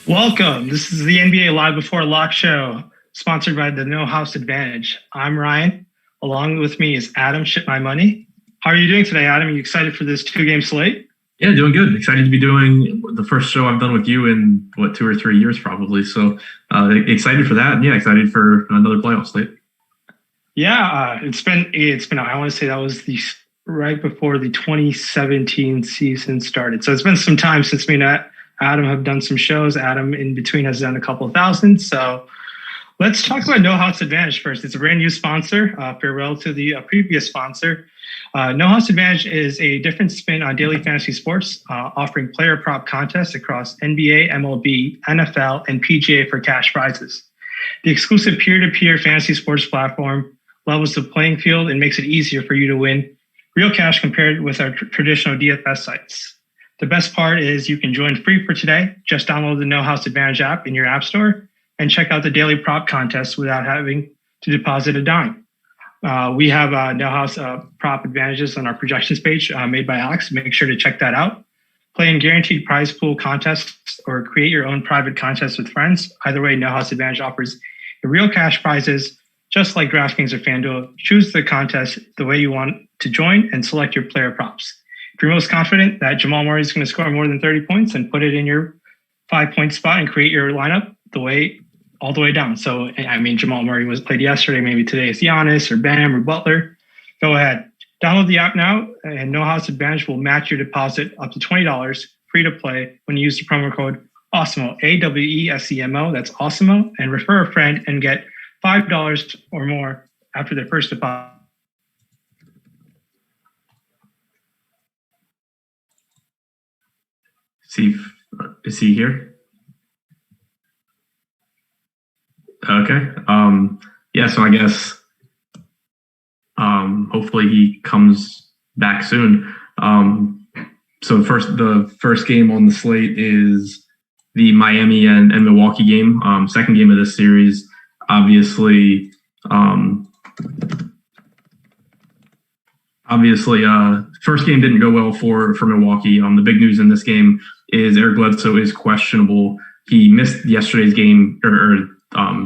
Welcome. This is the NBA Live Before Lock show, sponsored by the No House Advantage. I'm Ryan. Along with me is Adam, Ship My Money. How are you doing today, Adam? Are you excited for this two-game slate? Yeah, doing good. Excited to be doing the first show I've done with you in, 2 or 3 years probably. So excited for that. And yeah, excited for another playoff slate. Yeah, it's been. I want to say that was right before the 2017 season started. So it's been some time since me and Adam have done some shows. Adam in between has done a couple of thousand. So let's talk about No House Advantage first. It's a brand new sponsor. Farewell to the previous sponsor. No House Advantage is a different spin on daily fantasy sports, offering player prop contests across NBA, MLB, NFL, and PGA for cash prizes. The exclusive peer-to-peer fantasy sports platform levels the playing field and makes it easier for you to win real cash compared with our traditional DFS sites. The best part is you can join free for today. Just download the No House Advantage app in your app store and check out the daily prop contests without having to deposit a dime. We have No House prop advantages on our projections page made by Alex. Make sure to check that out. Play in guaranteed prize pool contests or create your own private contests with friends. Either way, No House Advantage offers real cash prizes, just like DraftKings or FanDuel. Choose the contest the way you want to join and select your player props. If you're most confident that Jamal Murray is going to score more than 30 points, and put it in your 5-point spot and create your lineup all the way down. So, I mean, Jamal Murray was played yesterday. Maybe today it's Giannis or Bam or Butler. Go ahead. Download the app now, and No House Advantage will match your deposit up to $20 free to play when you use the promo code Awesemo, AWESEMO. That's Awesemo, and refer a friend and get $5 or more after their first deposit. Is he here? Okay. Yeah, so I guess hopefully he comes back soon. So the first game on the slate is the Miami and Milwaukee game, second game of this series. Obviously, first game didn't go well for Milwaukee. The big news in this game is Eric Bledsoe is questionable. He missed yesterday's game or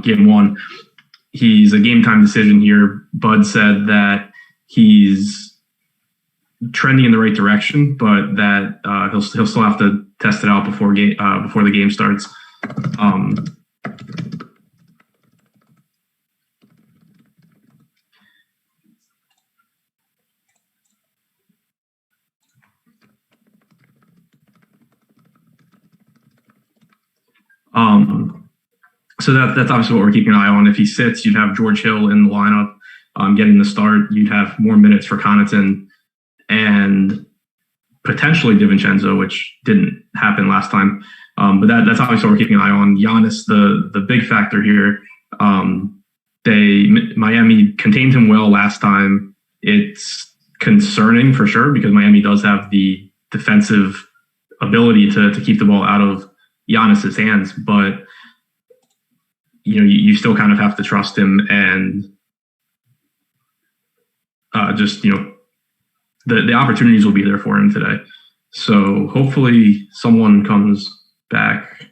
game one. He's a game time decision here. Bud said that he's trending in the right direction, but that he'll still have to test it out before the game starts. So that's obviously what we're keeping an eye on. If he sits, you'd have George Hill in the lineup getting the start. You'd have more minutes for Connaughton and potentially DiVincenzo, which didn't happen last time. But that's obviously what we're keeping an eye on. Giannis, the big factor here. Miami contained him well last time. It's concerning for sure because Miami does have the defensive ability to keep the ball out of Giannis's hands, but you still kind of have to trust him and the opportunities will be there for him today. So hopefully someone comes back.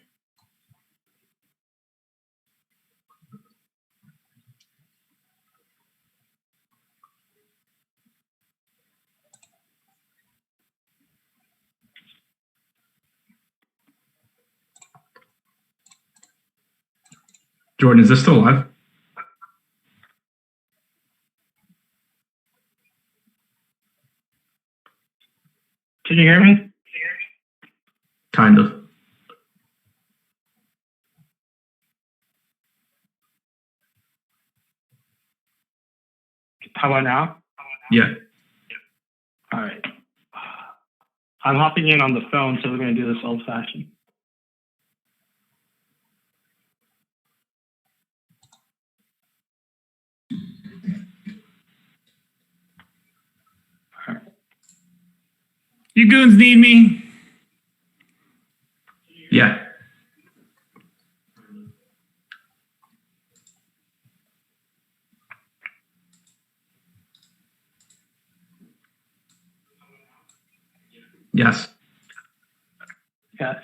Jordan, is this still live? Can you hear me? Kind of. How about now? Yeah. All right. I'm hopping in on the phone, so we're going to do this old-fashioned. You goons need me? Yeah. Yes. Yes.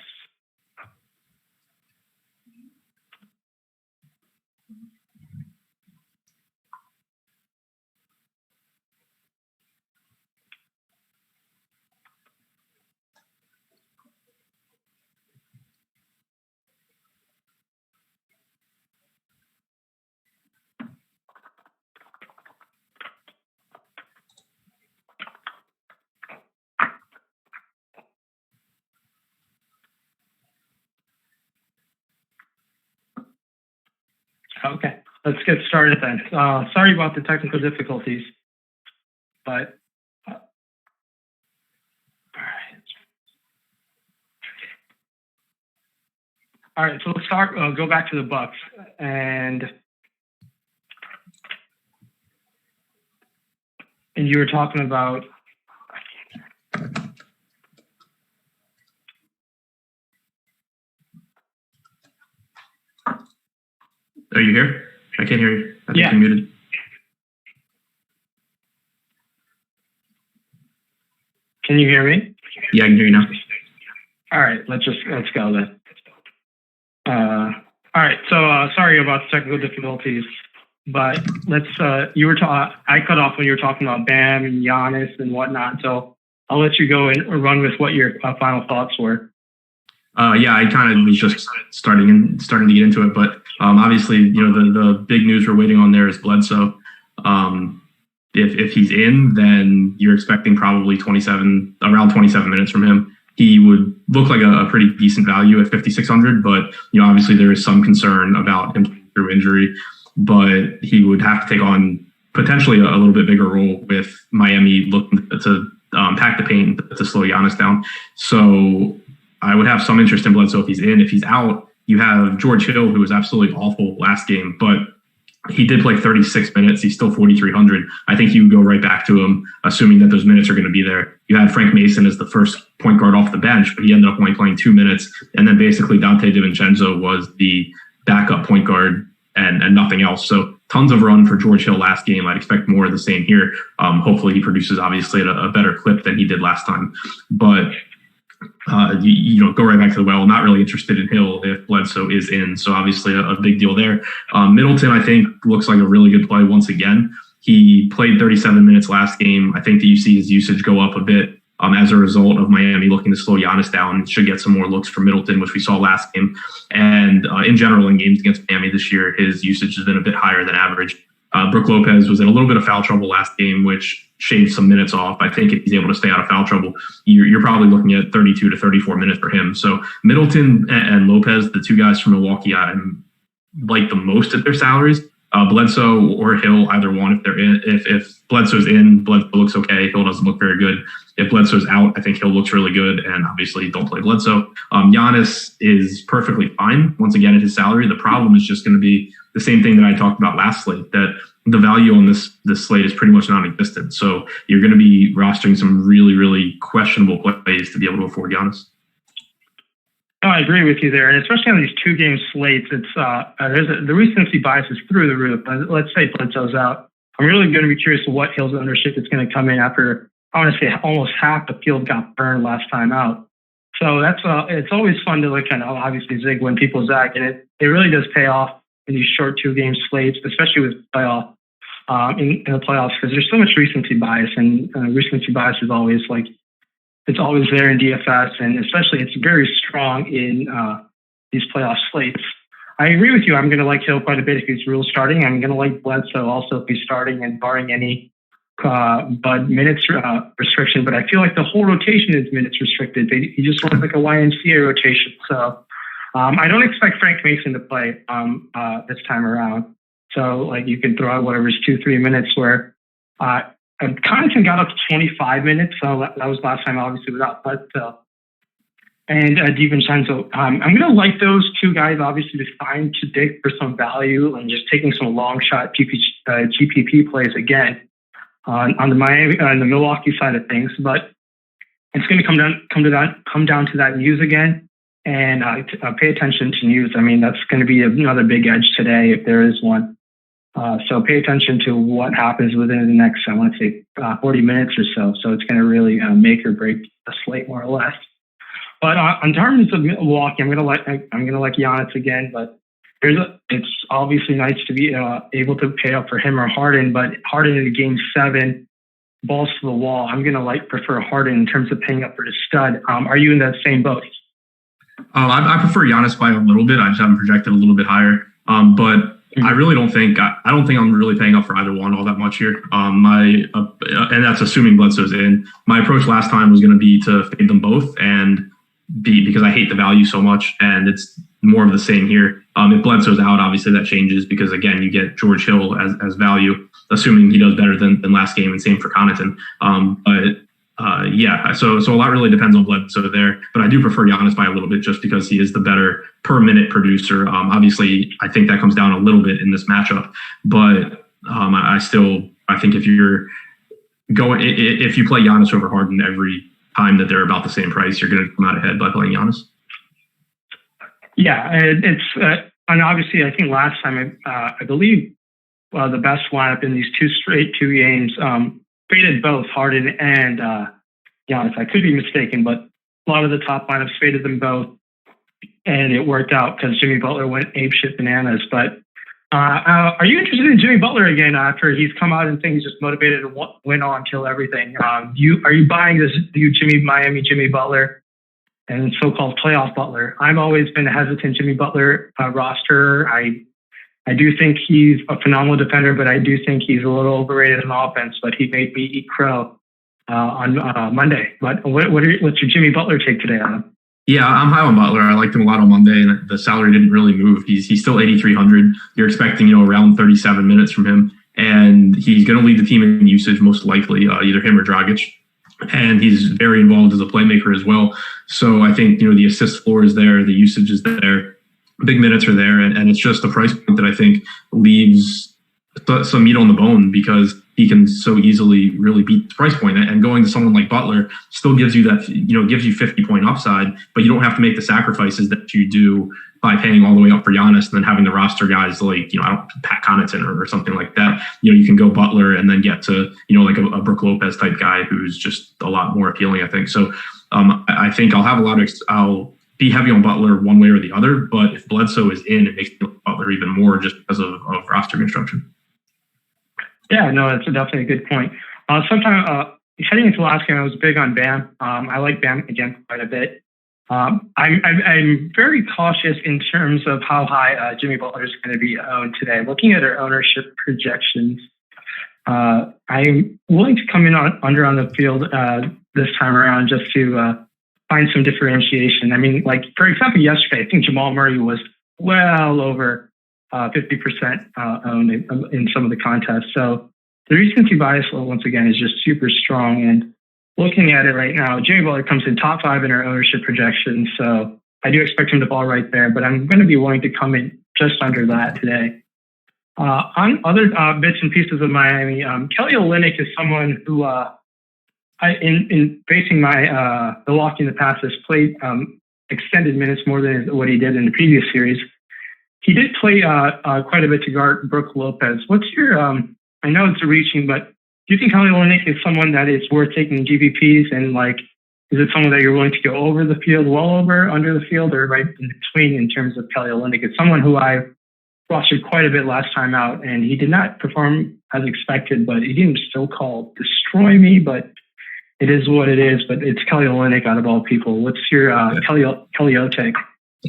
Okay, let's get started then. Sorry about the technical difficulties, but all right. All right, so let's start. Go back to the Bucks, and you were talking about. Are you here? I can't hear you. I think Yeah. you're muted. Can you hear me? Yeah, I can hear you now. All right, let's go then. All right, so sorry about the technical difficulties, but let's. I cut off when you were talking about Bam and Giannis and whatnot. So I'll let you go and run with what your final thoughts were. Yeah, I kind of was just starting to get into it, but obviously, the big news we're waiting on there is Bledsoe. If he's in, then you're expecting probably around 27 minutes from him. He would look like a pretty decent value at 5,600, but obviously there is some concern about him through injury. But he would have to take on potentially a little bit bigger role with Miami looking to pack the paint to slow Giannis down. So I would have some interest in Bledsoe if he's in. If he's out, you have George Hill, who was absolutely awful last game, but he did play 36 minutes. He's still 4,300. I think you would go right back to him, assuming that those minutes are going to be there. You had Frank Mason as the first point guard off the bench, but he ended up only playing 2 minutes. And then basically Dante DiVincenzo was the backup point guard and nothing else. So tons of run for George Hill last game. I'd expect more of the same here. Hopefully he produces obviously at a better clip than he did last time. But go right back to the well. Not really interested in Hill if Bledsoe is in. So obviously a big deal there. Middleton, I think, looks like a really good play once again. He played 37 minutes last game. I think that you see his usage go up a bit as a result of Miami looking to slow Giannis down. Should get some more looks from Middleton, which we saw last game. And in general, in games against Miami this year, his usage has been a bit higher than average. Brook Lopez was in a little bit of foul trouble last game, which shaved some minutes off. I think if he's able to stay out of foul trouble, you're probably looking at 32 to 34 minutes for him. So Middleton and Lopez, the two guys from Milwaukee, I like the most at their salaries. Bledsoe or Hill, either one. If they're in, if Bledsoe's in, Bledsoe looks okay. Hill doesn't look very good. If Bledsoe's out, I think Hill looks really good. And obviously, don't play Bledsoe. Giannis is perfectly fine once again at his salary. The problem is just going to be the same thing that I talked about last slate, that the value on this slate is pretty much non-existent. So you're going to be rostering some really, really questionable plays to be able to afford Giannis. No, I agree with you there, and especially on these 2-game slates, it's the recency bias is through the roof. Let's say Bledsoe's out. I'm really going to be curious what Hill's ownership is going to come in after. I want to say almost half the field got burned last time out. So that's it's always fun to look at. Obviously zig when people zag, and it really does pay off in these short 2-game slates, especially with playoff in the playoffs, because there's so much recency bias, and recency bias is always it's always there in DFS, and especially it's very strong in these playoff slates. I agree with you. I'm going to like Hill quite a bit if he's real starting. I'm going to like Bledsoe also if he's starting, and barring any Bud minutes restriction. But I feel like the whole rotation is minutes restricted. He just runs like a YMCA rotation. So I don't expect Frank Mason to play this time around. So you can throw out whatever's 2-3 minutes where Connaughton got up to 25 minutes. So that was last time, obviously, without Bledsoe. And DiVincenzo. I'm going to like those two guys, obviously, to find to dig for some value and just taking some long shot GPP plays again on the Miami on the Milwaukee side of things. But it's going to come down to that news again, and pay attention to news. I mean, that's going to be another big edge today if there is one. So pay attention to what happens within the next, I want to say, 40 minutes or so. So it's going to really make or break the slate more or less. But in terms of Milwaukee, I'm going to like Giannis again. But it's obviously nice to be able to pay up for him or Harden. But Harden in Game 7, balls to the wall. I'm going to prefer Harden in terms of paying up for the stud. Are you in that same boat? I prefer Giannis by a little bit. I just haven't projected a little bit higher. But I really don't think I'm really paying up for either one all that much here. And that's assuming Bledsoe's in. My approach last time was going to be to fade them both, and because I hate the value so much, and it's more of the same here. If Bledsoe's out, obviously that changes because, again, you get George Hill as value, assuming he does better than last game, and same for Connaughton. So a lot really depends on Bledsoe there. But I do prefer Giannis by a little bit just because he is the better per minute producer. Obviously, I think that comes down a little bit in this matchup. But I think if you play Giannis over Harden every time that they're about the same price, you're going to come out ahead by playing Giannis. Yeah, it's and obviously I think last time I believe the best lineup in these two games faded both Harden and Giannis. I could be mistaken, but a lot of the top lineups faded them both, and it worked out because Jimmy Butler went apeshit bananas. But are you interested in Jimmy Butler again after he's come out and saying he's just motivated to win on, kill everything? Are you buying this Miami Jimmy Butler and so-called playoff Butler? I've always been a hesitant Jimmy Butler roster. I do think he's a phenomenal defender, but I do think he's a little overrated on offense. But he made me eat crow on Monday. But what's your Jimmy Butler take today, Adam? Yeah, I'm high on Butler. I liked him a lot on Monday, and the salary didn't really move. He's still 8,300. You're expecting around 37 minutes from him, and he's going to lead the team in usage most likely, either him or Dragic. And he's very involved as a playmaker as well. So I think the assist floor is there, the usage is there, big minutes are there, and it's just a price point that I think leaves some meat on the bone because he can so easily really beat the price point. And going to someone like Butler still gives you that, gives you 50-point upside, but you don't have to make the sacrifices that you do by paying all the way up for Giannis and then having the roster guys like, Pat Connaughton or something like that. You can go Butler and then get to, like a Brook Lopez type guy who's just a lot more appealing, I think. So I think I'll be heavy on Butler one way or the other, but if Bledsoe is in, it makes Butler even more just because of roster construction. Yeah, no, that's definitely a good point. Sometimes heading into last game, I was big on Bam. I like Bam again quite a bit. I'm very cautious in terms of how high Jimmy Butler is going to be owned today. Looking at our ownership projections, I'm willing to come in under on the field this time around just to find some differentiation. I mean, like, for example, yesterday, I think Jamal Murray was well over 50% owned in some of the contests. So the recency bias, once again, is just super strong. And looking at it right now, Jimmy Butler comes in top 5 in our ownership projections. So I do expect him to fall right there, but I'm going to be willing to come in just under that today. On other bits and pieces of Miami, Kelly Olynyk is someone who, in facing my the lock in the past, has played extended minutes more than what he did in the previous series. He did play quite a bit to guard Brook Lopez. What's your, I know it's a reaching, but do you think Kelly Olynyk is someone that is worth taking GVPs? And is it someone that you're willing to go over the field, well over, under the field, or right in between in terms of Kelly Olynyk? It's someone who I rostered quite a bit last time out, and he did not perform as expected, but he didn't so-called destroy me, but it is what it is. But it's Kelly Olynyk out of all people. What's your Kelly O take?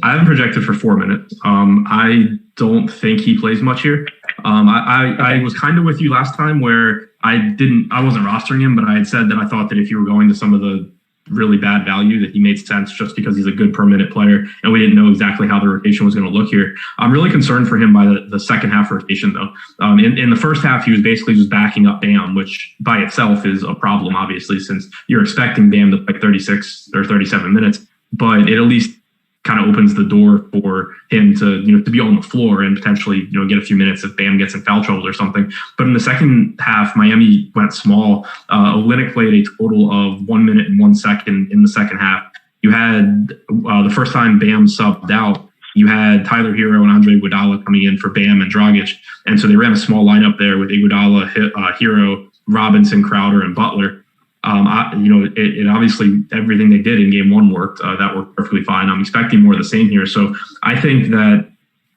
I have him projected for 4 minutes. I don't think he plays much here. I was kind of with you last time where I wasn't rostering him, but I had said that I thought that if you were going to some of the really bad value, that he made sense just because he's a good per minute player, and we didn't know exactly how the rotation was going to look here. I'm really concerned for him by the second half rotation, though. In the first half, he was basically just backing up Bam, which by itself is a problem, obviously, since you're expecting Bam to play 36 or 37 minutes, but it at least kind of opens the door for him to be on the floor and potentially get a few minutes if Bam gets in foul trouble or something. But in the second half, Miami went small. Olynyk played a total of 1 minute and 1 second in the second half. You had the first time Bam subbed out, you had Tyler Hero and Andre Iguodala coming in for Bam and Dragic, and so they ran a small lineup there with Iguodala, Hero, Robinson, Crowder, and Butler. It obviously everything they did in game 1 worked. That worked perfectly fine. I'm expecting more of the same here. So I think that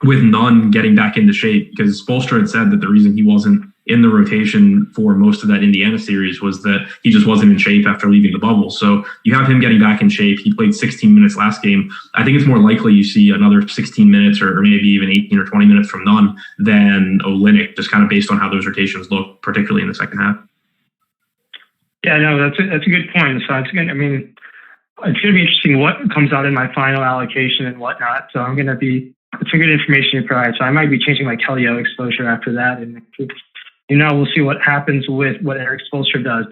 with Nunn getting back into shape, because Spoelstra had said that the reason he wasn't in the rotation for most of that Indiana series was that he just wasn't in shape after leaving the bubble. So you have him getting back in shape. He played 16 minutes last game. I think it's more likely you see another 16 minutes or maybe even 18 or 20 minutes from Nunn than Olynyk, just kind of based on how those rotations look, particularly in the second half. Yeah, no, that's a good point. So it's going to be interesting what comes out in my final allocation and whatnot. So I'm going to be it's a good information you provide. So I might be changing my Kelly-O exposure after that. And, we'll see what happens with what Eric Spoelstra does.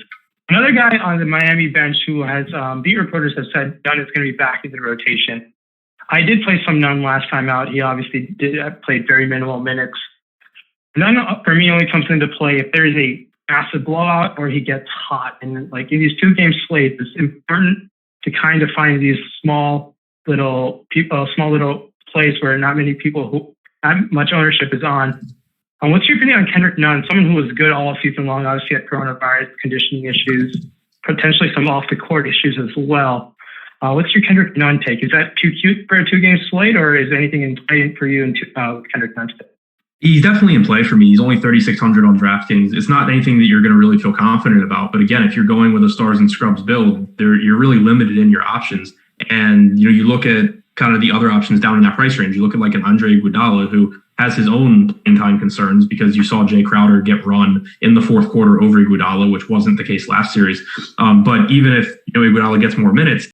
Another guy on the Miami bench who has beat reporters have said Nunn is going to be back in the rotation. I did play some Nunn last time out. He obviously played very minimal minutes. Nunn for me only comes into play if there is a massive blowout or he gets hot. And like in these 2-game slates, it's important to kind of find these small little plays where not many people who not much ownership is on. What's your opinion on Kendrick Nunn, someone who was good all season long, obviously had coronavirus, conditioning issues, potentially some off-the-court issues as well. What's your Kendrick Nunn take? Is that too cute for a 2-game slate, or is anything in play for you in Kendrick Nunn's take? He's definitely in play for me. He's only 3,600 on DraftKings. It's not anything that you're going to really feel confident about. But again, if you're going with a stars and scrubs build, you're really limited in your options. And you look at kind of the other options down in that price range. You look at like an Andre Iguodala who has his own playing time concerns because you saw Jay Crowder get run in the fourth quarter over Iguodala, which wasn't the case last series. But even if Iguodala gets more minutes,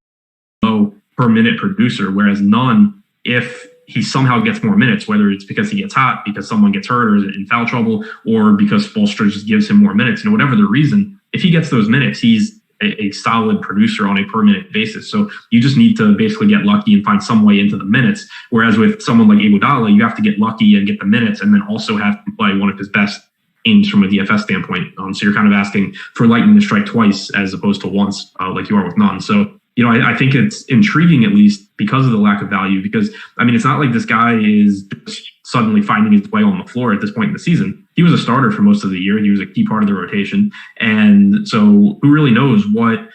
low per minute producer, whereas Nunn, if he somehow gets more minutes, whether it's because he gets hot, because someone gets hurt or is in foul trouble, or because Spoelstra just gives him more minutes, whatever the reason, if he gets those minutes, he's a solid producer on a per minute basis. So you just need to basically get lucky and find some way into the minutes. Whereas with someone like Iguodala, you have to get lucky and get the minutes and then also have to play one of his best games from a DFS standpoint. So you're kind of asking for lightning to strike twice as opposed to once, like you are with Nunn. So, I think it's intriguing at least because of the lack of value, because it's not like this guy is just suddenly finding his way on the floor at this point in the season. He was a starter for most of the year. He was a key part of the rotation. And so who really knows what,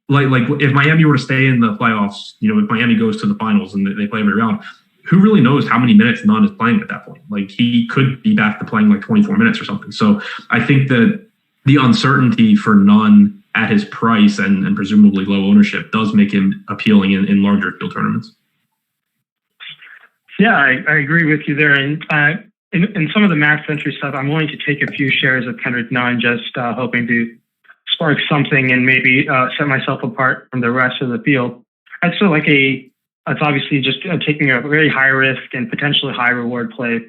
like if Miami were to stay in the playoffs, if Miami goes to the finals and they play every round, who really knows how many minutes Nunn is playing at that point? Like he could be back to playing like 24 minutes or something. So I think that the uncertainty for Nunn at his price and presumably low ownership does make him appealing in larger field tournaments. Yeah, I agree with you there. And in some of the max entry stuff, I'm willing to take a few shares of Kendrick Nunn, just hoping to spark something and maybe set myself apart from the rest of the field. That's still it's obviously just taking a very high risk and potentially high reward play.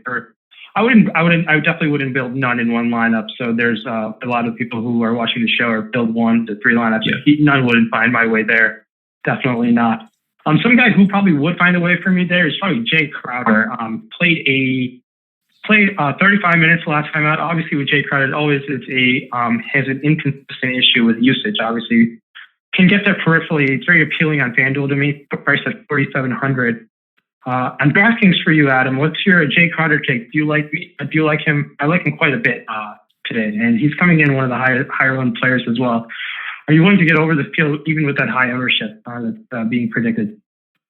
I definitely wouldn't build Nunn in one lineup. So there's a lot of people who are watching the show or build 1 to 3 lineups. Yeah. Nunn wouldn't find my way there. Definitely not. Some guy who probably would find a way for me there is probably Jay Crowder. Played 35 minutes last time out. Obviously with Jay Crowder, it always is has an inconsistent issue with usage. Obviously can get there peripherally. It's very appealing on FanDuel to me. Priced at 4,700. On DraftKings for you, Adam, what's your Jay Crowder take? Do you like him? I like him quite a bit today, and he's coming in one of the higher owned players as well. Are you willing to get over the field even with that high ownership that's being predicted?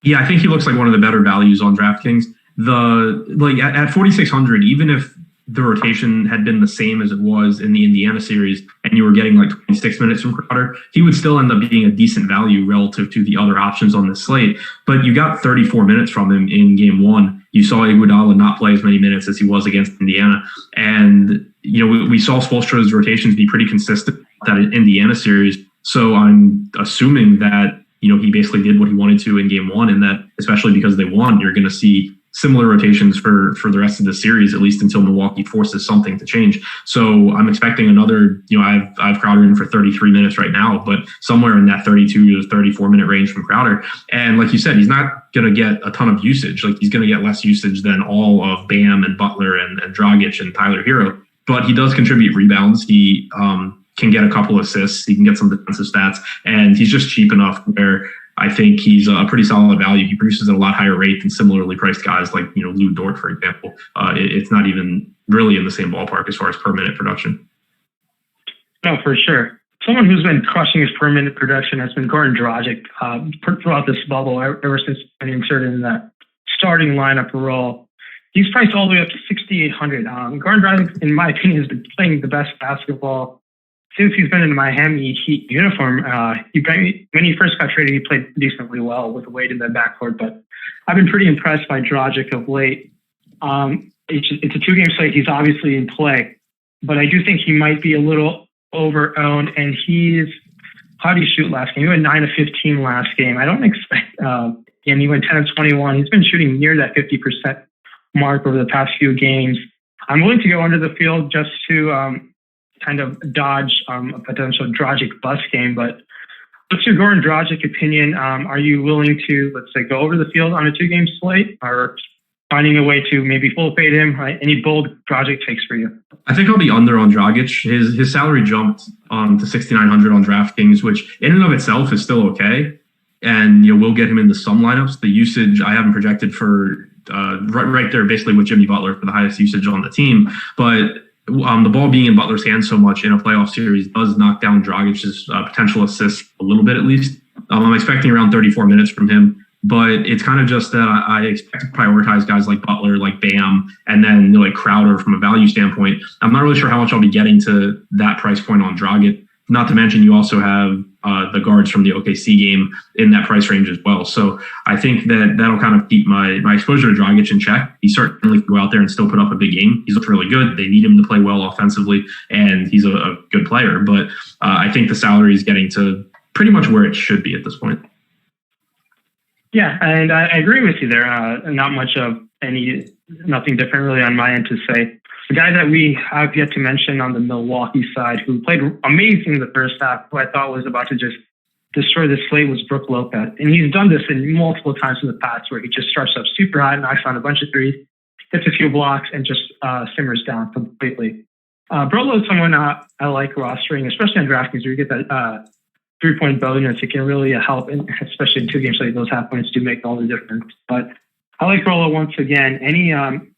Yeah, I think he looks like one of the better values on DraftKings. At 4,600, even if the rotation had been the same as it was in the Indiana series and you were getting like 26 minutes from Crowder, he would still end up being a decent value relative to the other options on the slate. But you got 34 minutes from him in game 1. You saw Iguodala not play as many minutes as he was against Indiana. And, we saw Spoelstra's rotations be pretty consistent that Indiana series. So I'm assuming that, he basically did what he wanted to in game 1, and that especially because they won, you're going to see similar rotations for the rest of the series, at least until Milwaukee forces something to change. So I'm expecting another, I've Crowder in for 33 minutes right now, but somewhere in that 32 to 34 minute range from Crowder. And like you said, he's not going to get a ton of usage. Like he's going to get less usage than all of Bam and Butler and Dragic and Tyler Hero, but he does contribute rebounds. He can get a couple assists. He can get some defensive stats, and he's just cheap enough where I think he's a pretty solid value. He produces at a lot higher rate than similarly priced guys like, Lou Dort, for example. It's not even really in the same ballpark as far as per minute production. No, for sure. Someone who's been crushing his per minute production has been Goran Dragic throughout this bubble, ever since he's been inserted in that starting lineup role. He's priced all the way up to 6,800. Goran Dragic, in my opinion, has been playing the best basketball since he's been in the Miami Heat uniform. When he first got traded, he played decently well with Wade in the backcourt, but I've been pretty impressed by Dragic of late. It's a 2-game slate. He's obviously in play, but I do think he might be a little over-owned, and how did he shoot last game? He went 9 of 15 last game. I don't expect, and he went 10 of 21. He's been shooting near that 50% mark over the past few games. I'm willing to go under the field just to kind of dodge a potential Dragic bust game. But what's your Goran Dragic opinion? Are you willing to, let's say, go over the field on a 2-game slate, or finding a way to maybe full fade him? Right? Any bold Dragic takes for you? I think I'll be under on Dragic. His salary jumped to 6,900 on DraftKings, which in and of itself is still okay. And we'll get him into some lineups. The usage I haven't projected for right there, basically with Jimmy Butler for the highest usage on the team. But the ball being in Butler's hands so much in a playoff series does knock down Dragic's potential assists a little bit, at least. I'm expecting around 34 minutes from him. But it's kind of just that I expect to prioritize guys like Butler, like Bam, and then like Crowder from a value standpoint. I'm not really sure how much I'll be getting to that price point on Dragic. Not to mention you also have the guards from the OKC game in that price range as well. So I think that'll kind of keep my exposure to Dragic in check. He certainly can go out there and still put up a big game. He's looked really good. They need him to play well offensively, and he's a good player. But I think the salary is getting to pretty much where it should be at this point. Yeah, and I agree with you there. Not much of nothing different really on my end to say. The guy that we have yet to mention on the Milwaukee side, who played amazing in the first half, who I thought was about to just destroy the slate, was Brook Lopez. And he's done this in multiple times in the past, where he just starts up super hot, knocks on a bunch of threes, gets a few blocks, and just simmers down completely. Brolo is someone I like rostering, especially on DraftKings, where you get that 3-point bonus. It can really help, and especially in 2 games like those half points do make all the difference. But I like Brolo once again.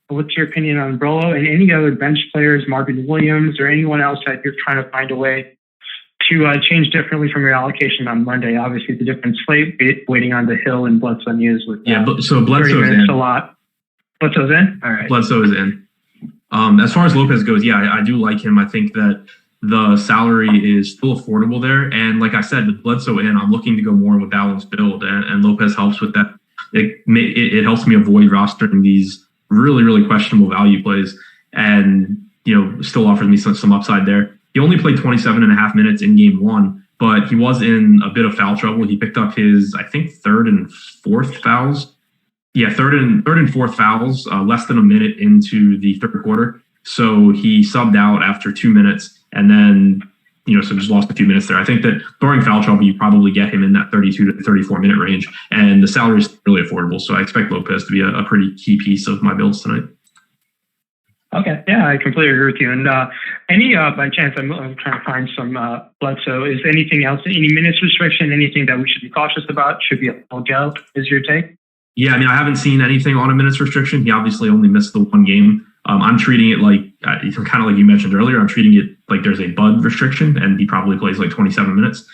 What's your opinion on Brolo and any other bench players, Marvin Williams or anyone else that you're trying to find a way to change differently from your allocation on Monday? Obviously, the different slate, waiting on the Hill and Bledsoe news with so Bledsoe's in. A lot. Bledsoe's in? All right. Bledsoe is in. As far as Lopez goes, I do like him. I think that the salary is still affordable there. And like I said, with Bledsoe in, I'm looking to go more of a balanced build, and Lopez helps with that. It helps me avoid rostering these really, really questionable value plays, and still offers me some upside there. He only played 27 and a half minutes in game 1, but he was in a bit of foul trouble. He picked up his, I think, third and fourth fouls. Yeah, third and fourth fouls less than a minute into the third quarter. So he subbed out after 2 minutes, and then so just lost a few minutes there. I think that barring foul trouble, you probably get him in that 32 to 34 minute range, and the salary is really affordable. So I expect Lopez to be a pretty key piece of my builds tonight. Okay, yeah, I completely agree with you. And any by chance, I'm trying to find some Bledsoe. Is anything else, any minutes restriction, anything that we should be cautious about? Should be a full go? Is your take? Yeah, I haven't seen anything on a minutes restriction. He obviously only missed the 1 game. I'm treating it like, kind of like you mentioned earlier, I'm treating it like there's a Bud restriction, and he probably plays like 27 minutes.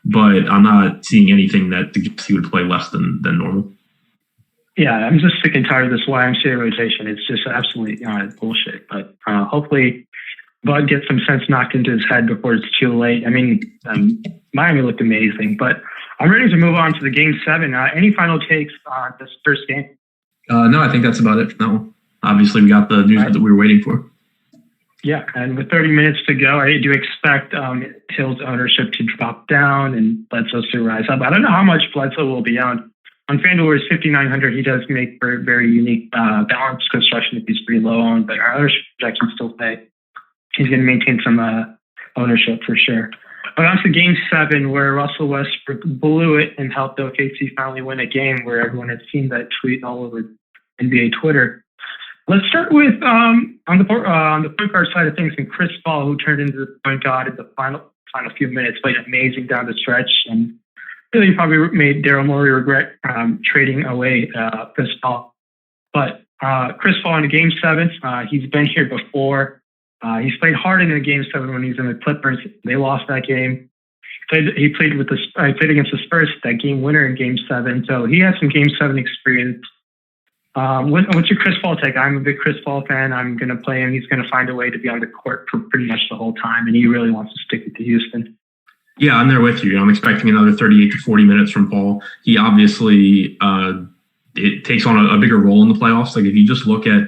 But I'm not seeing anything that suggests he would play less than normal. Yeah, I'm just sick and tired of this YMCA rotation. It's just absolutely bullshit. But hopefully Bud gets some sense knocked into his head before it's too late. Miami looked amazing. But I'm ready to move on to the Game 7. Any final takes on this first game? No, I think that's about it for that one. Obviously, we got the news that we were waiting for. Yeah, and with 30 minutes to go, I do expect Hill's ownership to drop down and Bledsoe to rise up. I don't know how much Bledsoe will be on FanDuel, where it's 5,900. He does make for a very unique balance construction if he's pretty low owned, but our ownership projections still say he's going to maintain some ownership for sure. But on to Game 7, where Russell Westbrook blew it and helped OKC finally win a game, where everyone had seen that tweet all over NBA Twitter. Let's start with on the point guard side of things, and Chris Paul, who turned into the point guard in the final few minutes, played amazing down the stretch, and really probably made Daryl Morey regret trading away Chris Paul. But Chris Paul in Game 7, he's been here before. He's played hard in the Game 7 when he's in the Clippers. They lost that game. He played against the Spurs, that game winner in Game 7. So he has some Game 7 experience. What's your Chris Paul take? I'm a big Chris Paul fan. I'm going to play him. He's going to find a way to be on the court for pretty much the whole time, and he really wants to stick with Houston. Yeah, I'm there with you. I'm expecting another 38 to 40 minutes from Paul. He obviously it takes on a bigger role in the playoffs. Like if you just look at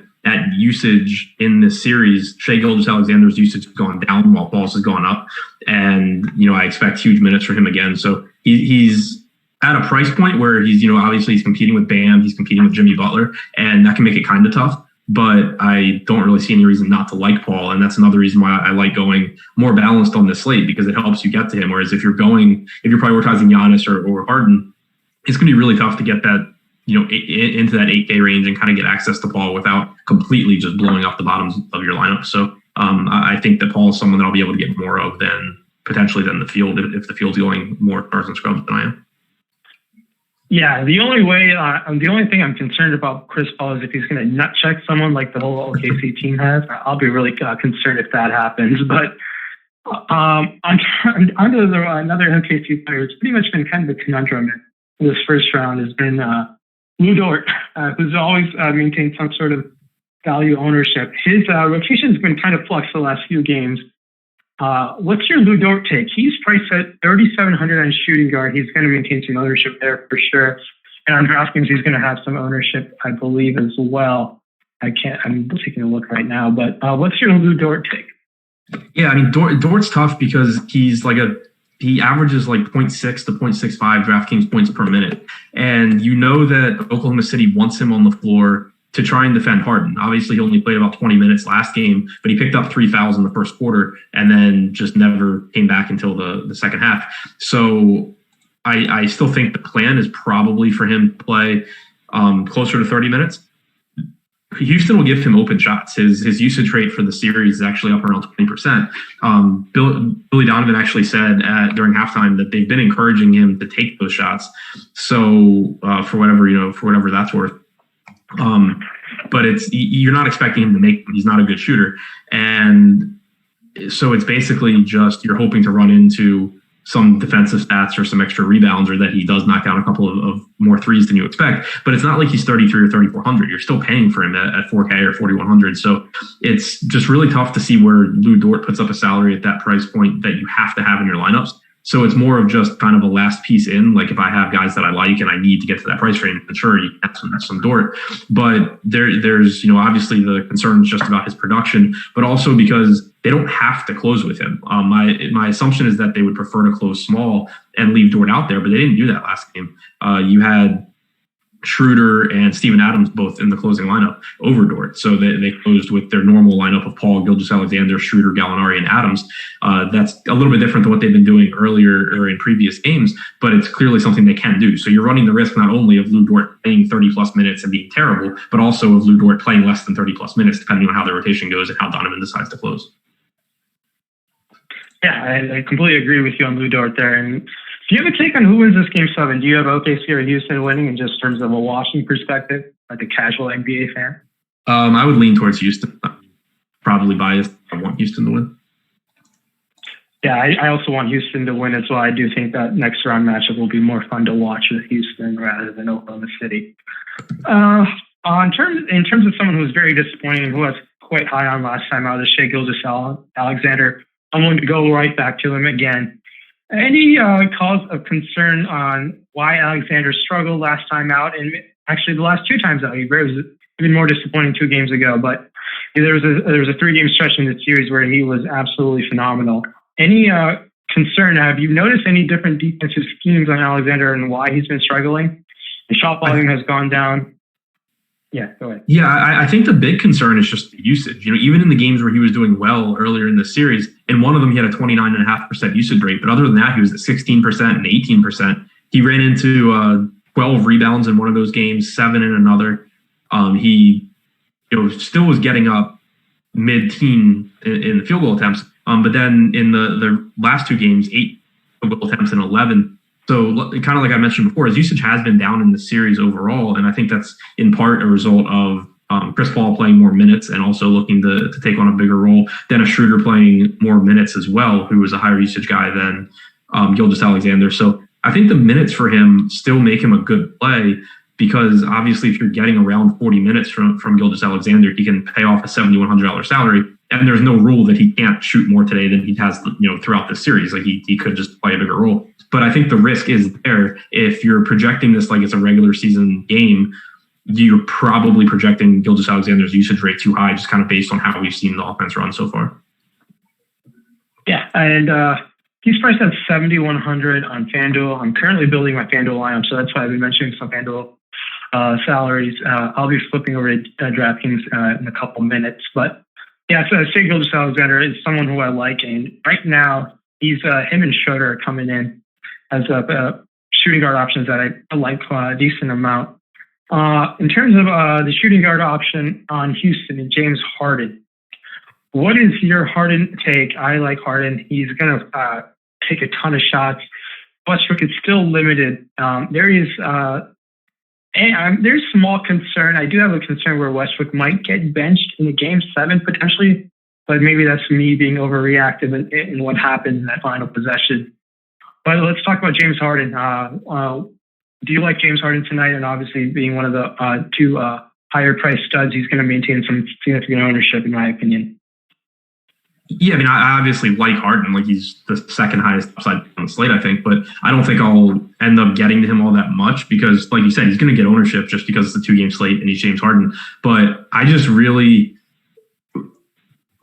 usage in this series, Shai Gilgeous-Alexander's usage has gone down while Paul's has gone up, and I expect huge minutes for him again. So he's at a price point where he's, obviously he's competing with Bam, he's competing with Jimmy Butler, and that can make it kind of tough. but I don't really see any reason not to like Paul. And that's another reason why I like going more balanced on this slate, because it helps you get to him. Whereas if you're prioritizing Giannis or Harden, it's going to be really tough to get that, into that 8K range and kind of get access to Paul without completely just blowing up the bottoms of your lineup. So I think that Paul is someone that I'll be able to get more of than the field, if the field's going more stars and scrubs than I am. Yeah, the only thing I'm concerned about Chris Paul is if he's going to nut check someone like the whole OKC team has. I'll be really concerned if that happens. But onto another OKC player, it's pretty much been kind of a conundrum in this first round has been Lou Dort, who's always maintained some sort of value ownership. His rotation's been kind of flux the last few games. What's your Lou Dort take? He's priced at 3,700 on shooting guard. He's going to maintain some ownership there for sure. And on DraftKings, he's going to have some ownership, I believe, as well. I'm taking a look right now, but what's your Lou Dort take? Yeah, I mean, Dort's tough because he averages like 0.6 to 0.65 DraftKings points per minute. And you know that Oklahoma City wants him on the floor to try and defend Harden. Obviously, he only played about 20 minutes last game, but he picked up 3 fouls in the first quarter and then just never came back until the second half. So I still think the plan is probably for him to play closer to 30 minutes. Houston will give him open shots. His usage rate for the series is actually up around 20%. Billy Donovan actually said during halftime that they've been encouraging him to take those shots. So for whatever that's worth. But you're not expecting him to make them. He's not a good shooter. And so it's basically just you're hoping to run into some defensive stats or some extra rebounds, or that he does knock down a couple of more threes than you expect. But it's not like he's 33 or 3,400. You're still paying for him at 4K or 4,100. So it's just really tough to see where Lou Dort puts up a salary at that price point that you have to have in your lineups. So it's more of just kind of a last piece in. Like if I have guys that I like and I need to get to that price range, then sure, you have some Dort. But there's obviously the concern is just about his production, but also because they don't have to close with him. My assumption is that they would prefer to close small and leave Dort out there, but they didn't do that last game. You had Schroeder and Steven Adams both in the closing lineup over Dort. So they closed with their normal lineup of Paul, Gilgeous-Alexander, Schroeder, Gallinari, and Adams. That's a little bit different than what they've been doing earlier or in previous games, but it's clearly something they can do. So you're running the risk not only of Lou Dort playing 30-plus minutes and being terrible, but also of Lou Dort playing less than 30-plus minutes, depending on how the rotation goes and how Donovan decides to close. Yeah, I completely agree with you on Lou Dort there. And do you have a take on who wins this Game 7? Do you have OKC or Houston winning in just terms of a watching perspective, like a casual NBA fan? I would lean towards Houston. Probably biased. I want Houston to win. Yeah, I also want Houston to win as well. I do think that next round matchup will be more fun to watch with Houston rather than Oklahoma City. In terms of someone who was very disappointing, who was quite high on last time out, is Shai Gilgeous-Alexander. I'm going to go right back to him again. Any cause of concern on why Alexander struggled last time out, and actually the last 2 times out? He was even more disappointing 2 games ago, but there was a 3-game stretch in the series where he was absolutely phenomenal. Any concern? Have you noticed any different defensive schemes on Alexander and why he's been struggling? The shot volume has gone down. Yeah, go ahead. Yeah, I think the big concern is just the usage. Even in the games where he was doing well earlier in the series, in one of them he had a 29.5% usage rate, but other than that, he was at 16% and 18%. He ran into 12 rebounds in one of those games, 7 in another. He still was getting up mid-teen in the field goal attempts, but then in the last 2 games, 8 field goal attempts and 11. So kind of like I mentioned before, his usage has been down in the series overall, and I think that's in part a result of Chris Paul playing more minutes and also looking to take on a bigger role. Dennis Schroeder playing more minutes as well, who was a higher usage guy than Gilgeous-Alexander. So I think the minutes for him still make him a good play, because obviously if you're getting around 40 minutes from Gilgeous-Alexander, he can pay off a $7,100 salary. And there's no rule that he can't shoot more today than he has, throughout the series. Like he could just play a bigger role. But I think the risk is there. If you're projecting this like it's a regular season game, you're probably projecting Gilgeous-Alexander's usage rate too high, just kind of based on how we've seen the offense run so far. Yeah, and he's priced at 7,100 on FanDuel. I'm currently building my FanDuel lineup, so that's why I've been mentioning some FanDuel salaries. I'll be flipping over to DraftKings in a couple minutes. But yeah, so Shea Gilgeous-Alexander is someone who I like. And right now, him and Schroeder are coming in as shooting guard options that I like a decent amount. In terms of the shooting guard option on Houston and James Harden, what is your Harden take? I like Harden. He's going to take a ton of shots. Westbrook is still limited. There's small concern. I do have a concern where Westbrook might get benched in a game 7 potentially, but maybe that's me being overreactive in what happened in that final possession. But let's talk about James Harden. Do you like James Harden tonight? And obviously, being one of the 2 higher priced studs, he's going to maintain some significant ownership, in my opinion. Yeah, I mean, I obviously like Harden. Like, he's the second highest upside on the slate, I think. But I don't think I'll end up getting to him all that much because, like you said, he's going to get ownership just because it's a 2-game slate and he's James Harden. But I just really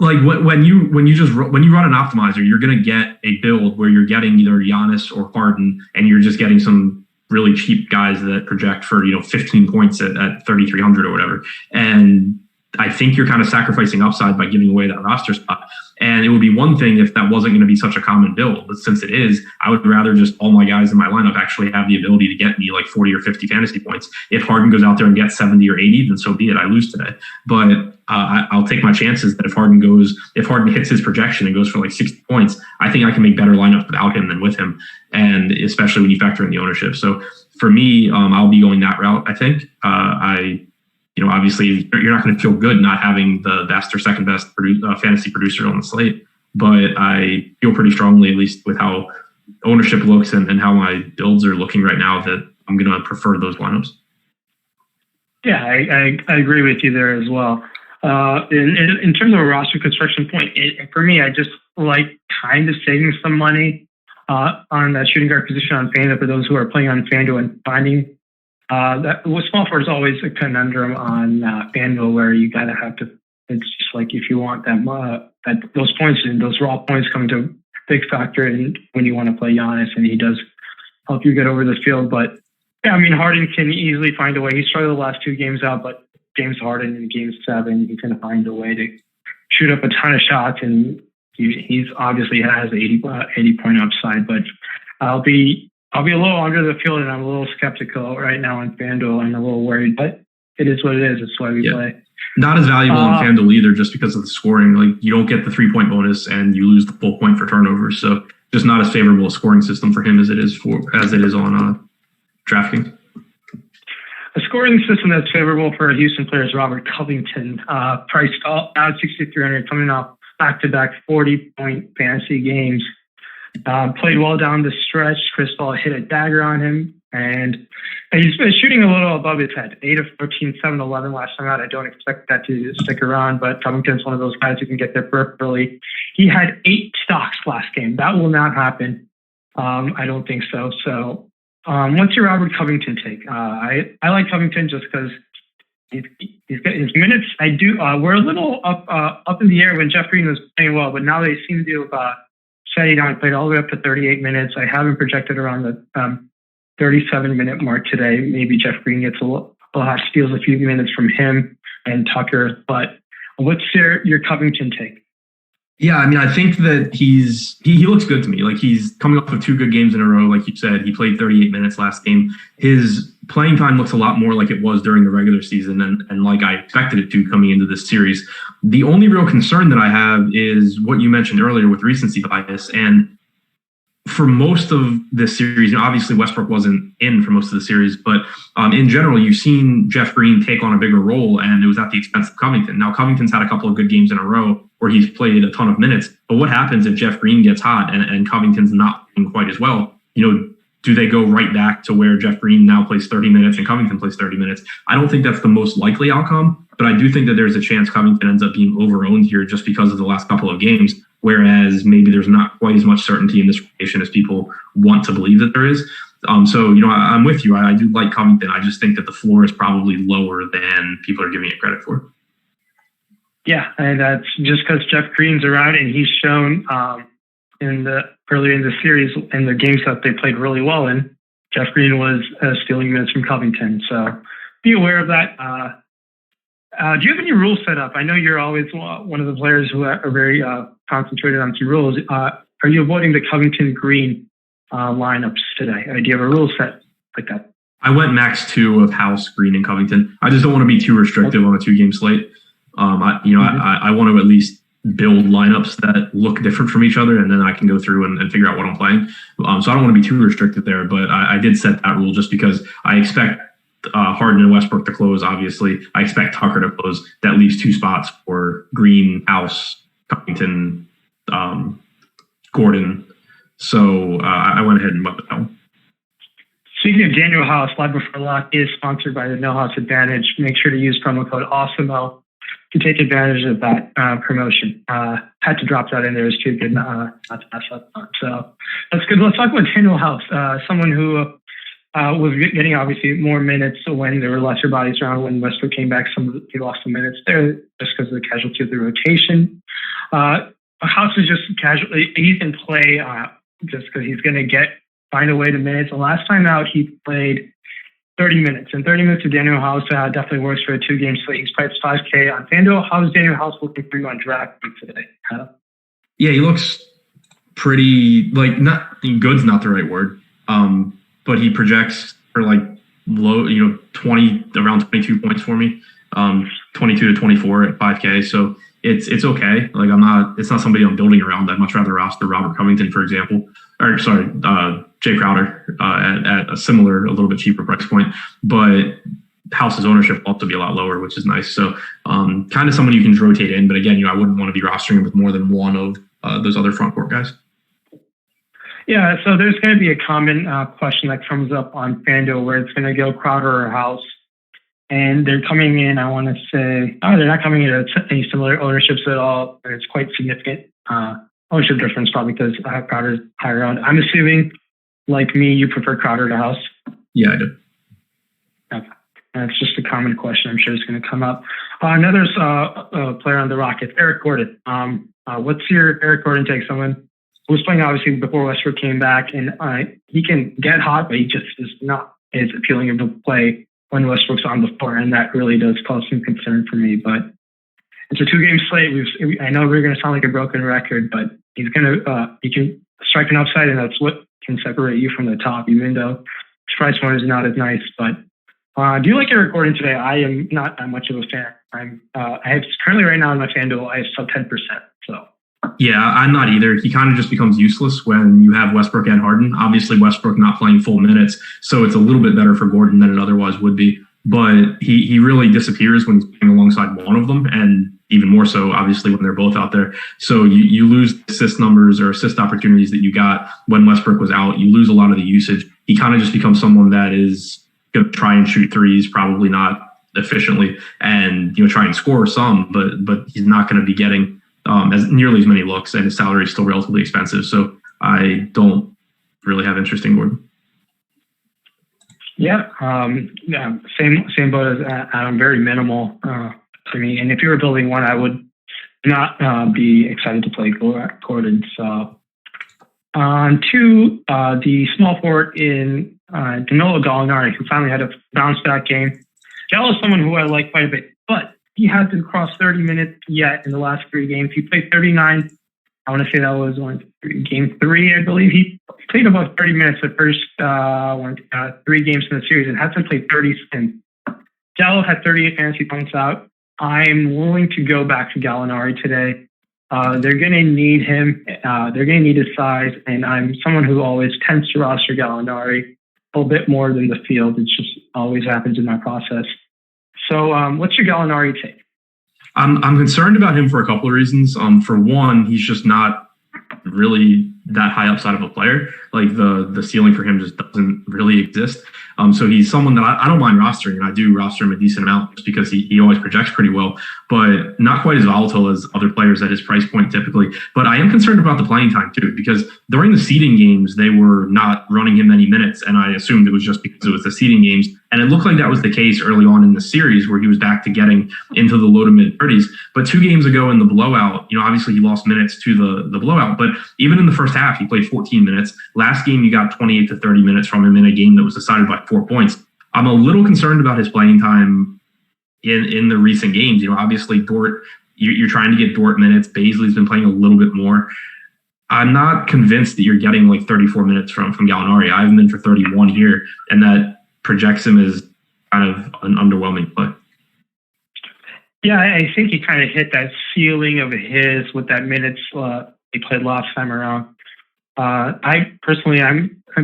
like when you run an optimizer, you're going to get a build where you're getting either Giannis or Harden, and you're just getting some really cheap guys that project for 15 points at 3,300 or whatever. And I think you're kind of sacrificing upside by giving away that roster spot. And it would be one thing if that wasn't going to be such a common build. But since it is, I would rather just all my guys in my lineup actually have the ability to get me like 40 or 50 fantasy points. If Harden goes out there and gets 70 or 80, then so be it. I lose today. But I'll take my chances that if Harden hits his projection and goes for like 60 points, I think I can make better lineups without him than with him. And especially when you factor in the ownership. So for me, I'll be going that route, I think. Obviously you're not going to feel good not having the best or second best fantasy producer on the slate, but I feel pretty strongly, at least with how ownership looks and how my builds are looking right now, that I'm going to prefer those lineups. Yeah, I agree with you there as well. In terms of a roster construction point, for me, I just like kind of saving some money on that shooting guard position on FanDuel for those who are playing on FanDuel and finding that small forward is always a conundrum on FanDuel where you gotta have to. It's just like if you want them those points and those raw points come to a big factor in when you want to play Giannis, and he does help you get over the field. But yeah, I mean, Harden can easily find a way. He struggled the last 2 games out, but James Harden in Game 7, he's going to find a way to shoot up a ton of shots, and he's obviously has 80 point upside. But I'll be a little under the field, and I'm a little skeptical right now on FanDuel. I'm a little worried, but it is what it is. It's why we play. Not as valuable on FanDuel either, just because of the scoring. Like, you don't get the 3-point bonus, and you lose the full point for turnovers. So just not as favorable a scoring system for him as it is on DraftKings. A scoring system that's favorable for a Houston player is Robert Covington, priced out 6,300, coming off back-to-back 40-point fantasy games. Played well down the stretch. Chris Paul hit a dagger on him, and he's been shooting a little above his head. 8 of 14, 7 of 11 last time out. I don't expect that to stick around, but Covington's one of those guys who can get there peripherally. He had 8 stocks last game. That will not happen. I don't think so. So what's your Robert Covington take? I like Covington just because he's got his minutes. I do. We're a little up in the air when Jeff Green was playing well, but now they seem to have setting down. Played all the way up to 38 minutes. I haven't projected around the 37-minute mark today. Maybe Jeff Green gets steals a few minutes from him and Tucker. But what's your Covington take? Yeah, I mean, I think that he looks good to me. Like, he's coming off of 2 good games in a row. Like you said, he played 38 minutes last game. His playing time looks a lot more like it was during the regular season and like I expected it to coming into this series. The only real concern that I have is what you mentioned earlier with recency bias. And for most of this series, and obviously Westbrook wasn't in for most of the series, but in general, you've seen Jeff Green take on a bigger role, and it was at the expense of Covington. Now, Covington's had a couple of good games in a row where he's played a ton of minutes, but what happens if Jeff Green gets hot and Covington's not playing quite as well? Do they go right back to where Jeff Green now plays 30 minutes and Covington plays 30 minutes? I don't think that's the most likely outcome, but I do think that there's a chance Covington ends up being over-owned here just because of the last couple of games, whereas maybe there's not quite as much certainty in this rotation as people want to believe that there is. So I'm with you. I do like Covington. I just think that the floor is probably lower than people are giving it credit for. Yeah, and that's just because Jeff Green's around, and he's shown earlier in the series in the games that they played really well in. Jeff Green was stealing minutes from Covington. So be aware of that. Do you have any rules set up? I know you're always one of the players who are very concentrated on some rules. Are you avoiding the Covington Green lineups today? Do you have a rule set like that? I went max 2 of House, Green, and Covington. I just don't want to be too restrictive on a 2-game slate. I want to at least build lineups that look different from each other, and then I can go through and figure out what I'm playing. So I don't want to be too restricted there, but I did set that rule just because I expect Harden and Westbrook to close, obviously. I expect Tucker to close. That leaves 2 spots for Green, House, Covington, Gordon. So I went ahead and went with that one. Speaking of Daniel House, Live Before Lock is sponsored by the No House Advantage. Make sure to use promo code Awesemo to take advantage of that promotion. Had to drop that in there. It's too good not to mess up. So that's good. Let's talk about Daniel House, someone who was getting obviously more minutes when there were lesser bodies around. When Westbrook came back, he lost some minutes there just because of the casualty of the rotation. House is just casually, he's in play just because he's going to find a way to minutes. The last time out, he played 30 minutes. And 30 minutes of Daniel House definitely works for a 2-game slate. He's priced $5K on FanDuel. How's Daniel House looking for you on DraftKings today? Yeah, he looks pretty, not good's not the right word. But he projects for low, 20, around 22 points for me, 22 to 24 at 5K. So it's okay. It's not somebody I'm building around. I'd much rather roster Robert Covington, for example, Jay Crowder at a similar, a little bit cheaper price point. But House's ownership ought to be a lot lower, which is nice. So kind of someone you can rotate in. But again, I wouldn't want to be rostering him with more than one of those other front court guys. Yeah, so there's going to be a common question that comes up on FanDuel where it's going to go Crowder or House. And they're coming in, I want to say, they're not coming in at any similar ownerships at all. It's quite significant ownership difference probably because Crowder's higher owned. I'm assuming, like me, you prefer Crowder to House? Yeah, I do. Okay. That's just a common question. I'm sure it's going to come up. Another player on the Rockets, Eric Gordon. What's your Eric Gordon take? Someone who was playing obviously before Westbrook came back, and he can get hot, but he just is not as appealing of a play when Westbrook's on the floor, and that really does cause some concern for me. But it's a 2-game slate. I know we're going to sound like a broken record, but he can strike an upside, and that's what can separate you from the top, even though his price point is not as nice. But do you like Eric Gordon today? I am not that much of a fan. I have currently right now in my FanDuel, I have sub 10%. So. Yeah, I'm not either. He kind of just becomes useless when you have Westbrook and Harden. Obviously, Westbrook not playing full minutes, so it's a little bit better for Gordon than it otherwise would be. But he really disappears when he's playing alongside one of them, and even more so, obviously, when they're both out there. So you lose assist numbers or assist opportunities that you got when Westbrook was out. You lose a lot of the usage. He kind of just becomes someone that is going to try and shoot threes, probably not efficiently, and try and score some, but he's not going to be getting as nearly as many looks, and his salary is still relatively expensive. So I don't really have interest in Gordon. Yeah, same boat as Adam. Very minimal for me. And if you were building one, I would not be excited to play Gordon. So on to the small forward in Danilo Gallinari, who finally had a bounce back game. Gallo is someone who I like quite a bit, but he hasn't crossed 30 minutes yet in the last 3 games. He played 39. I want to say that was game 3, I believe. He played about 30 minutes the first 3 games in the series and hasn't played 30 since. Gallo had 38 fantasy points out. I'm willing to go back to Gallinari today. They're going to need him. They're going to need his size, and I'm someone who always tends to roster Gallinari a little bit more than the field. It just always happens in my process. So what's your Gallinari take? I'm concerned about him for a couple of reasons. For one, he's just not really that high upside of a player. Like the ceiling for him just doesn't really exist. So he's someone that I don't mind rostering, and I do roster him a decent amount just because he always projects pretty well, but not quite as volatile as other players at his price point typically. But I am concerned about the playing time too, because during the seeding games, they were not running him many minutes, and I assumed it was just because it was the seeding games. And it looked like that was the case early on in the series where he was back to getting into the low to mid 30s. But 2 games ago in the blowout, obviously he lost minutes to the blowout, but even in the first half, he played 14 minutes. Last game, you got 28 to 30 minutes from him in a game that was decided by 4 points. I'm a little concerned about his playing time in the recent games. Obviously Dort, you're trying to get Dort minutes. Bazley's been playing a little bit more. I'm not convinced that you're getting like 34 minutes from Gallinari. I have him in for 31 here, and that projects him as kind of an underwhelming play. Yeah, I think he kind of hit that ceiling of his with that minutes he played last time around. I'm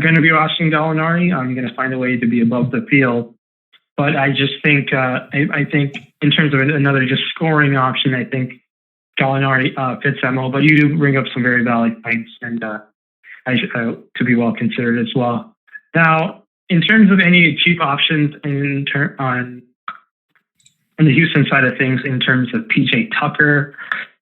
going to be watching Gallinari. I'm going to find a way to be above the field. But I just think, I think in terms of another just scoring option, I think Gallinari fits that mold. But you do bring up some very valid points, and to be well considered as well. Now, in terms of any cheap options on the Houston side of things, in terms of PJ Tucker,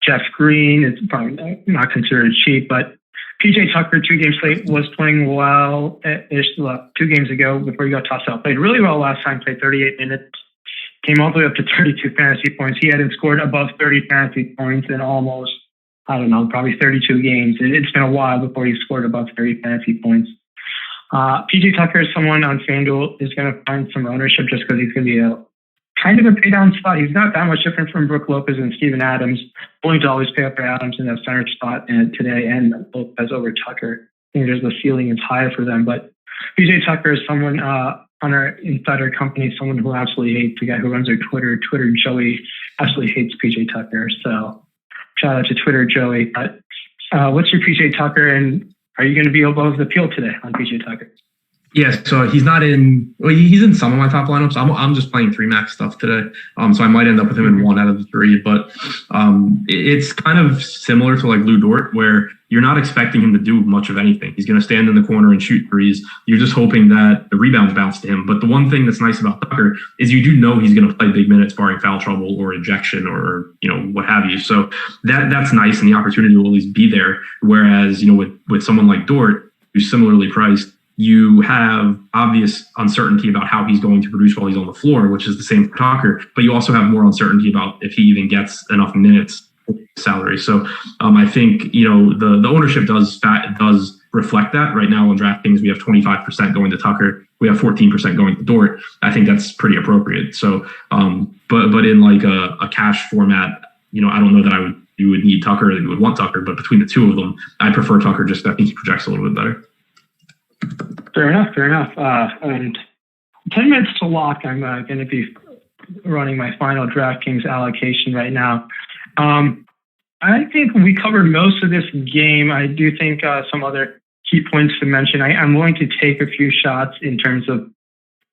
Jeff Green, it's probably not considered cheap, but PJ Tucker, 2-game slate, was playing well 2 games ago before he got tossed out. Played really well last time, played 38 minutes, came all the way up to 32 fantasy points. He hadn't scored above 30 fantasy points in almost, probably 32 games. It's been a while before he scored above 30 fantasy points. PJ Tucker is someone on FanDuel is going to find some ownership just because he's going to be a kind of a pay down spot. He's not that much different from Brook Lopez and Steven Adams. Willing to always pay up for Adams in that center spot today, and Lopez over Tucker. I think the ceiling is higher for them. But PJ Tucker is someone on our insider company, someone who absolutely hates the guy who runs our Twitter Joey, absolutely hates PJ Tucker. So shout out to Twitter Joey. But what's your PJ Tucker, and are you going to be above the field today on PJ Tucker? Yeah, so he's not in. Well, he's in some of my top lineups. I'm just playing 3 max stuff today, so I might end up with him in 1 out of the 3. But it's kind of similar to like Lou Dort, where you're not expecting him to do much of anything. He's going to stand in the corner and shoot threes. You're just hoping that the rebounds bounce to him. But the one thing that's nice about Tucker is you do know he's going to play big minutes, barring foul trouble or ejection or what have you. So that's nice, and the opportunity will always be there. Whereas with someone like Dort, who's similarly priced, you have obvious uncertainty about how he's going to produce while he's on the floor, which is the same for Tucker, but you also have more uncertainty about if he even gets enough minutes salary. So I think, the ownership does reflect that. Right now on DraftKings, we have 25% going to Tucker. We have 14% going to Dort. I think that's pretty appropriate. So, but in like a cash format, I don't know that you would need Tucker, or you would want Tucker, but between the two of them, I prefer Tucker just I think he projects a little bit better. Fair enough. And 10 minutes to lock. I'm going to be running my final DraftKings allocation right now. I think we covered most of this game. I do think some other key points to mention. I'm willing to take a few shots in terms of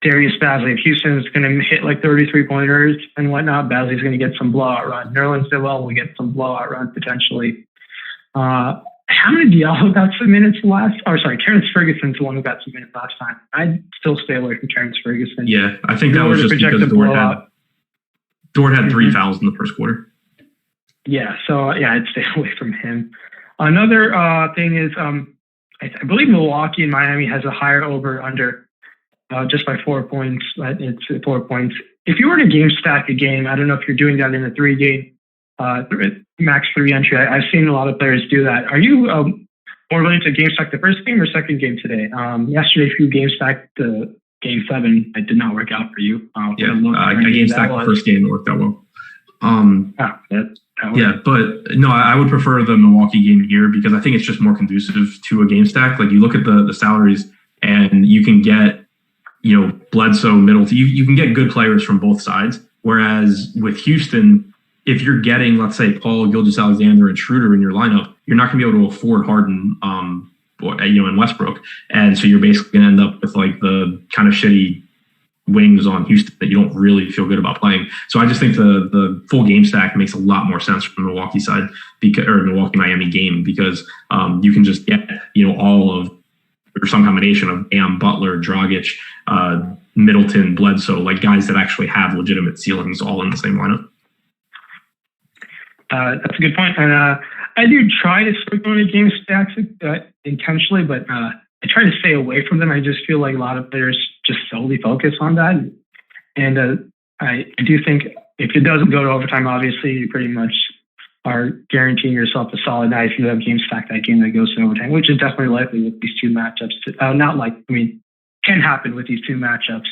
Darius Bazley. If Houston's going to hit like 33-pointers and whatnot, Bazley's going to get some blowout run. Nerlens Noel will get some blowout run potentially. Hamid Diallo got some minutes Terrence Ferguson's the one who got some minutes last time. I'd still stay away from Terrence Ferguson. Yeah, I think that was just because Dort had 3 fouls in the first quarter. Yeah, so I'd stay away from him. Another thing is, I believe Milwaukee and Miami has a higher over/under just by 4 points. It's 4 points. If you were to game stack a game, I don't know if you're doing that in a 3-game max 3 entry. I've seen a lot of players do that. Are you more willing to game stack the first game or second game today? Yesterday, if you game stacked the game 7, it did not work out for you. I game stacked the first game. It worked out well. But no, I would prefer the Milwaukee game here because I think it's just more conducive to a game stack. Like you look at the salaries and you can get, Bledsoe, Middleton, you can get good players from both sides. Whereas with Houston, if you're getting, let's say, Paul, Gilgeous-Alexander, and Schroeder in your lineup, you're not going to be able to afford Harden, and Westbrook. And so you're basically going to end up with like the kind of shitty wings on Houston that you don't really feel good about playing. So I just think the full game stack makes a lot more sense from the Milwaukee side or Milwaukee-Miami game because you can just get, all of or some combination of Bam, Butler, Dragic, Middleton, Bledsoe, like guys that actually have legitimate ceilings all in the same lineup. That's a good point. And I do try to stick on the game stacks intentionally, but I try to stay away from them. I just feel like a lot of players just solely focus on that. And I do think if it doesn't go to overtime, obviously you pretty much are guaranteeing yourself a solid night if you have game stacked that game that goes to overtime, which is definitely likely with these two matchups. Can happen with these two matchups.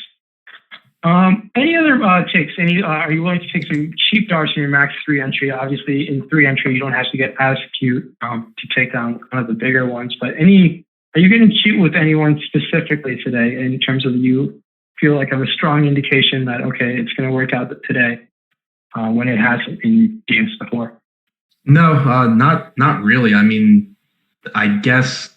Any other takes? Are you willing to take some cheap darts in your max 3 entry? Obviously, in 3 entry, you don't have to get as cute to take down one of the bigger ones. But are you getting cute with anyone specifically today in terms of you feel like have a strong indication that, okay, it's going to work out today when it hasn't in games before? No, not really. I mean, I guess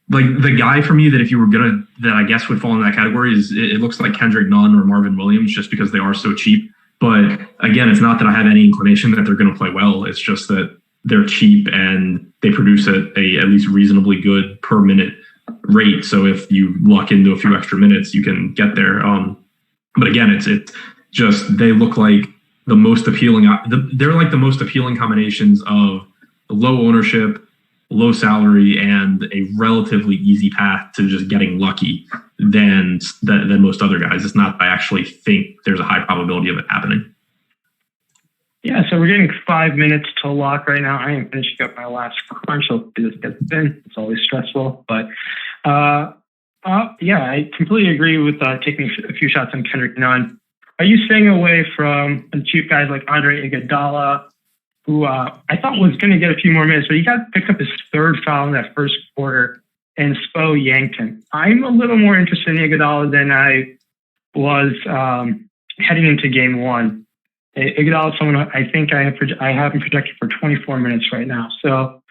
like the guy for me that if you were that I guess would fall in that category is it looks like Kendrick Nunn or Marvin Williams just because they are so cheap. But again, it's not that I have any inclination that they're going to play well. It's just that they're cheap and they produce at least reasonably good per minute rate. So if you luck into a few extra minutes, you can get there. But again, it's just they look like the most appealing. They're like the most appealing combinations of low ownership, low salary, and a relatively easy path to just getting lucky than most other guys. It's not I actually think there's a high probability of it happening. Yeah, so we're getting 5 minutes to lock right now. I am finishing up my last crunch. So this gets in. It's always stressful, but yeah, I completely agree with taking a few shots on Kendrick Nunn. Are you staying away from cheap guys like Andre Iguodala, who I thought was going to get a few more minutes, but he got picked up his 3rd foul in that first quarter, and Spo yanked him. I'm a little more interested in Iguodala than I was heading into game 1. Iguodala is someone I think I have him projected for 24 minutes right now. So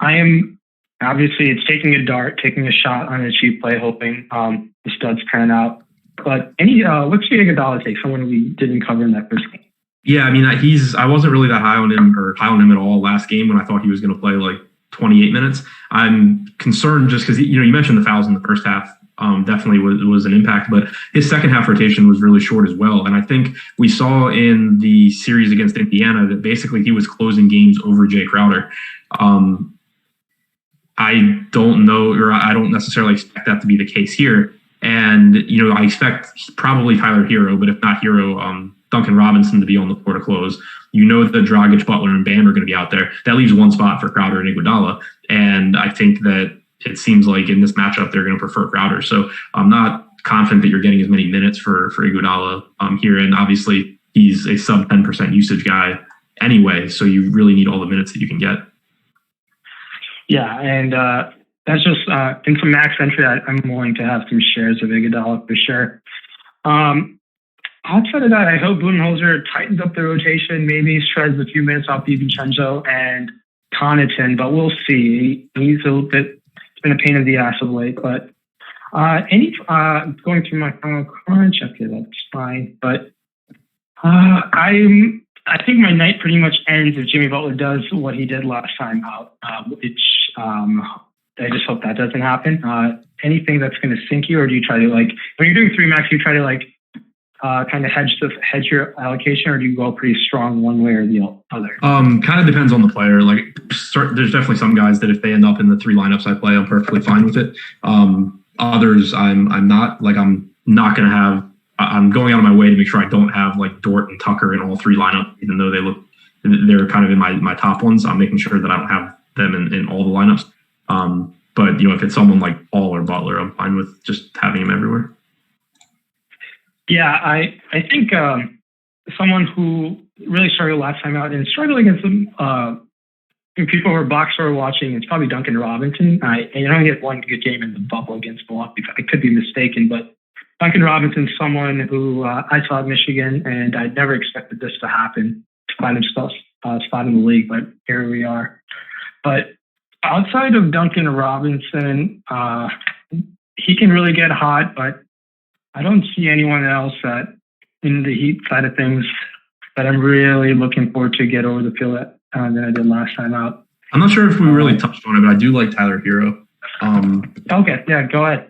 I am obviously it's taking a dart, taking a shot on a cheap play, hoping the studs pan out. But what's the Iguodala take? Someone we didn't cover in that first game. Yeah, I mean, I wasn't really that high on him at all last game when I thought he was going to play like 28 minutes. I'm concerned just because you mentioned the fouls in the first half. Definitely was an impact, but his second half rotation was really short as well. And I think we saw in the series against Indiana that basically he was closing games over Jay Crowder. I don't know, or I don't necessarily expect that to be the case here. And, I expect probably Tyler Hero, but if not Hero, Duncan Robinson to be on the floor to close. That Dragic, Butler, and Bam are going to be out there. That leaves one spot for Crowder and Iguodala. And I think that it seems like in this matchup, they're going to prefer Crowder. So I'm not confident that you're getting as many minutes for Iguodala here. And obviously, he's a sub 10% usage guy anyway. So you really need all the minutes that you can get. Yeah, and that's just in some max entry, I'm willing to have some shares of Iguodala for sure. Outside of that, I hope Budenholzer tightens up the rotation, maybe shreds a few minutes off DiVincenzo and Connaughton, but we'll see. He's a little bit, it's been a pain in the ass of late, but going through my final crunch, okay, that's fine. But I think my night pretty much ends if Jimmy Butler does what he did last time out, which I just hope that doesn't happen. Anything that's going to sink you, or do you try to when you're doing 3 max, you try to kind of hedge your allocation, or do you go pretty strong one way or the other? Kind of depends on the player. There's definitely some guys that if they end up in the 3 lineups I play, I'm perfectly fine with it. Others, I'm not. I'm not going to have. I'm going out of my way to make sure I don't have Dort and Tucker in all 3 lineups, even though they're kind of in my top ones. I'm making sure that I don't have them in all the lineups. But if it's someone like Paul or Butler, I'm fine with just having him everywhere. Yeah, I think someone who really struggled last time out and struggled against some people who are box score watching, it's probably Duncan Robinson. I only had one good game in the bubble against Milwaukee. I could be mistaken, but Duncan Robinson's someone who I saw at Michigan, and I never expected this to happen, to find himself spot in the league, but here we are. But outside of Duncan Robinson, he can really get hot, but I don't see anyone else in the Heat side of things that I'm really looking forward to get over the field than I did last time out. I'm not sure if we really touched on it, but I do like Tyler Hero. Okay, yeah, go ahead.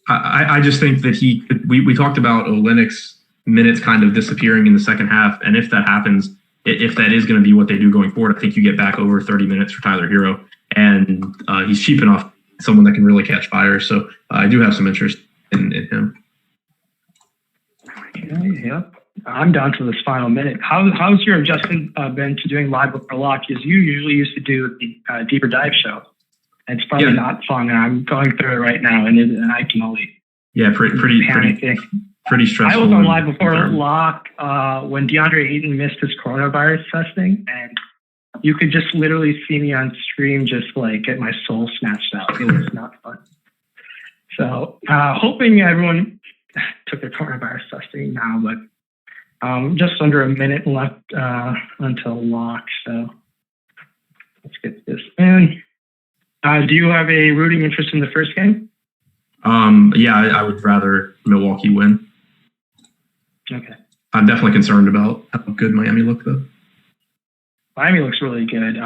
I just think that we talked about Olynyk's minutes kind of disappearing in the second half, and if that happens, if that is going to be what they do going forward, I think you get back over 30 minutes for Tyler Hero, and he's cheap enough, someone that can really catch fire. So I do have some interest in him. Yep. I'm down to this final minute. How's your adjustment been to doing live before lock? Because you usually used to do the deeper dive show. It's probably not fun, and I'm going through it right now, and I can only pretty pretty stressful. I was on live before lock when DeAndre Ayton missed his coronavirus testing, and you could just literally see me on stream just like get my soul snatched out. It was not fun. So hoping everyone took their coronavirus testing now, but just under a minute left until lock. So let's get this in. Do you have a rooting interest in the first game? Yeah, I would rather Milwaukee win. Okay. I'm definitely concerned about how good Miami look, though. Miami looks really good.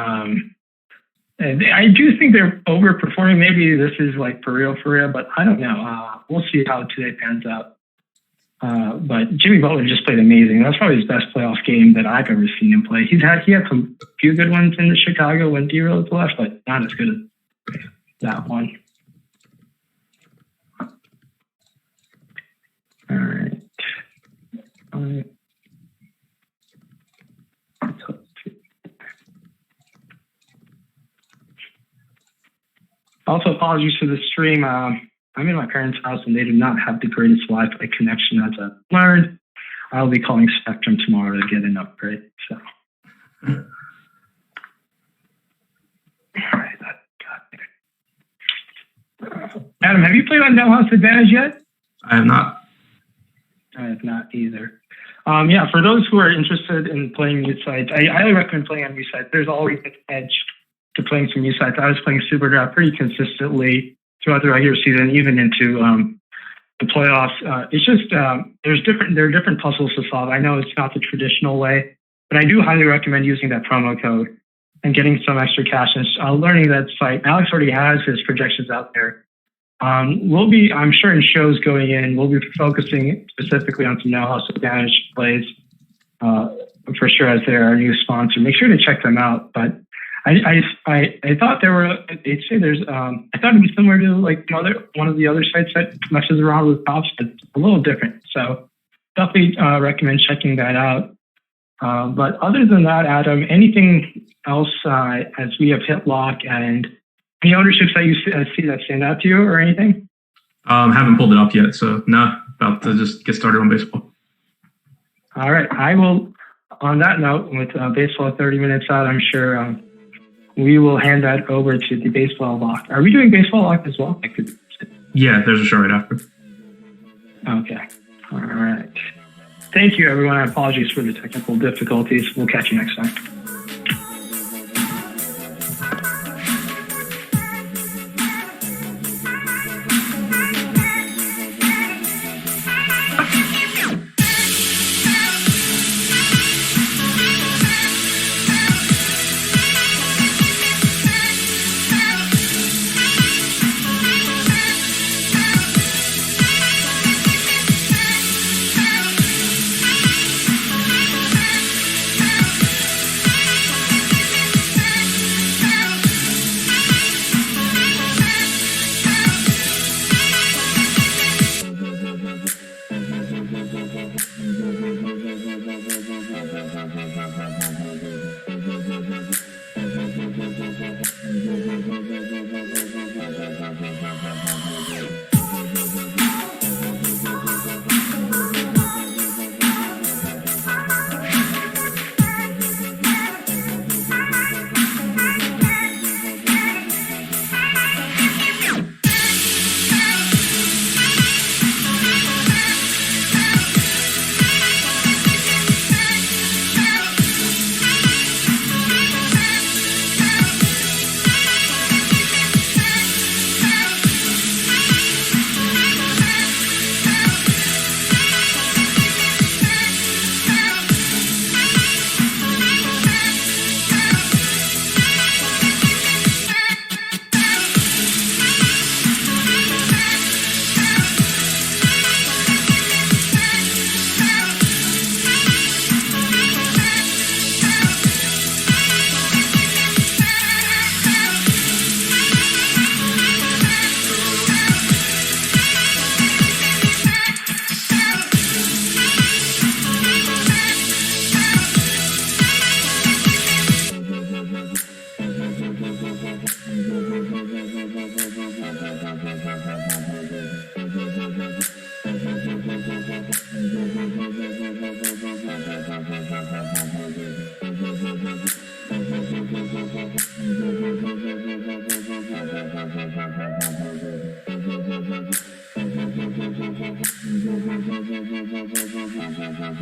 And I do think they're overperforming. Maybe this is like for real, but I don't know. We'll see how today pans out. But Jimmy Butler just played amazing. That's probably his best playoff game that I've ever seen him play. He had some few good ones in Chicago when D-Rose left, but not as good as that one. All right. Also, apologies for the stream. I'm in my parents' house and they do not have the greatest Wi-Fi connection, as I've learned. I'll be calling Spectrum tomorrow to get an upgrade. So, all right, Adam, have you played on No House Advantage yet? I have not. I have not either. Yeah, for those who are interested in playing new sites, I highly recommend playing on new sites. There's always an edge to playing some new sites. I was playing SuperDraft pretty consistently throughout the regular season, even into the playoffs. It's just there are different puzzles to solve. I know it's not the traditional way, but I do highly recommend using that promo code and getting some extra cash and learning that site. Alex already has his projections out there. We'll be, I'm sure, in shows going in, we'll be focusing specifically on some No House Advantage plays for sure, as they're our new sponsor. Make sure to check them out. But I thought they'd say there's, I thought it'd be similar to like one of the other sites that messes around with props, but a little different. So definitely recommend checking that out. But other than that, Adam, anything else as we have hit lock and any ownerships that you see that stand out to you or anything? Haven't pulled it up yet, so about to just get started on baseball. All right. I will, on that note, with baseball 30 minutes out, I'm sure we will hand that over to the baseball lock. Are we doing baseball lock as well? Yeah, there's a show right after. Okay. All right. Thank you, everyone. Apologies for the technical difficulties. We'll catch you next time. All right,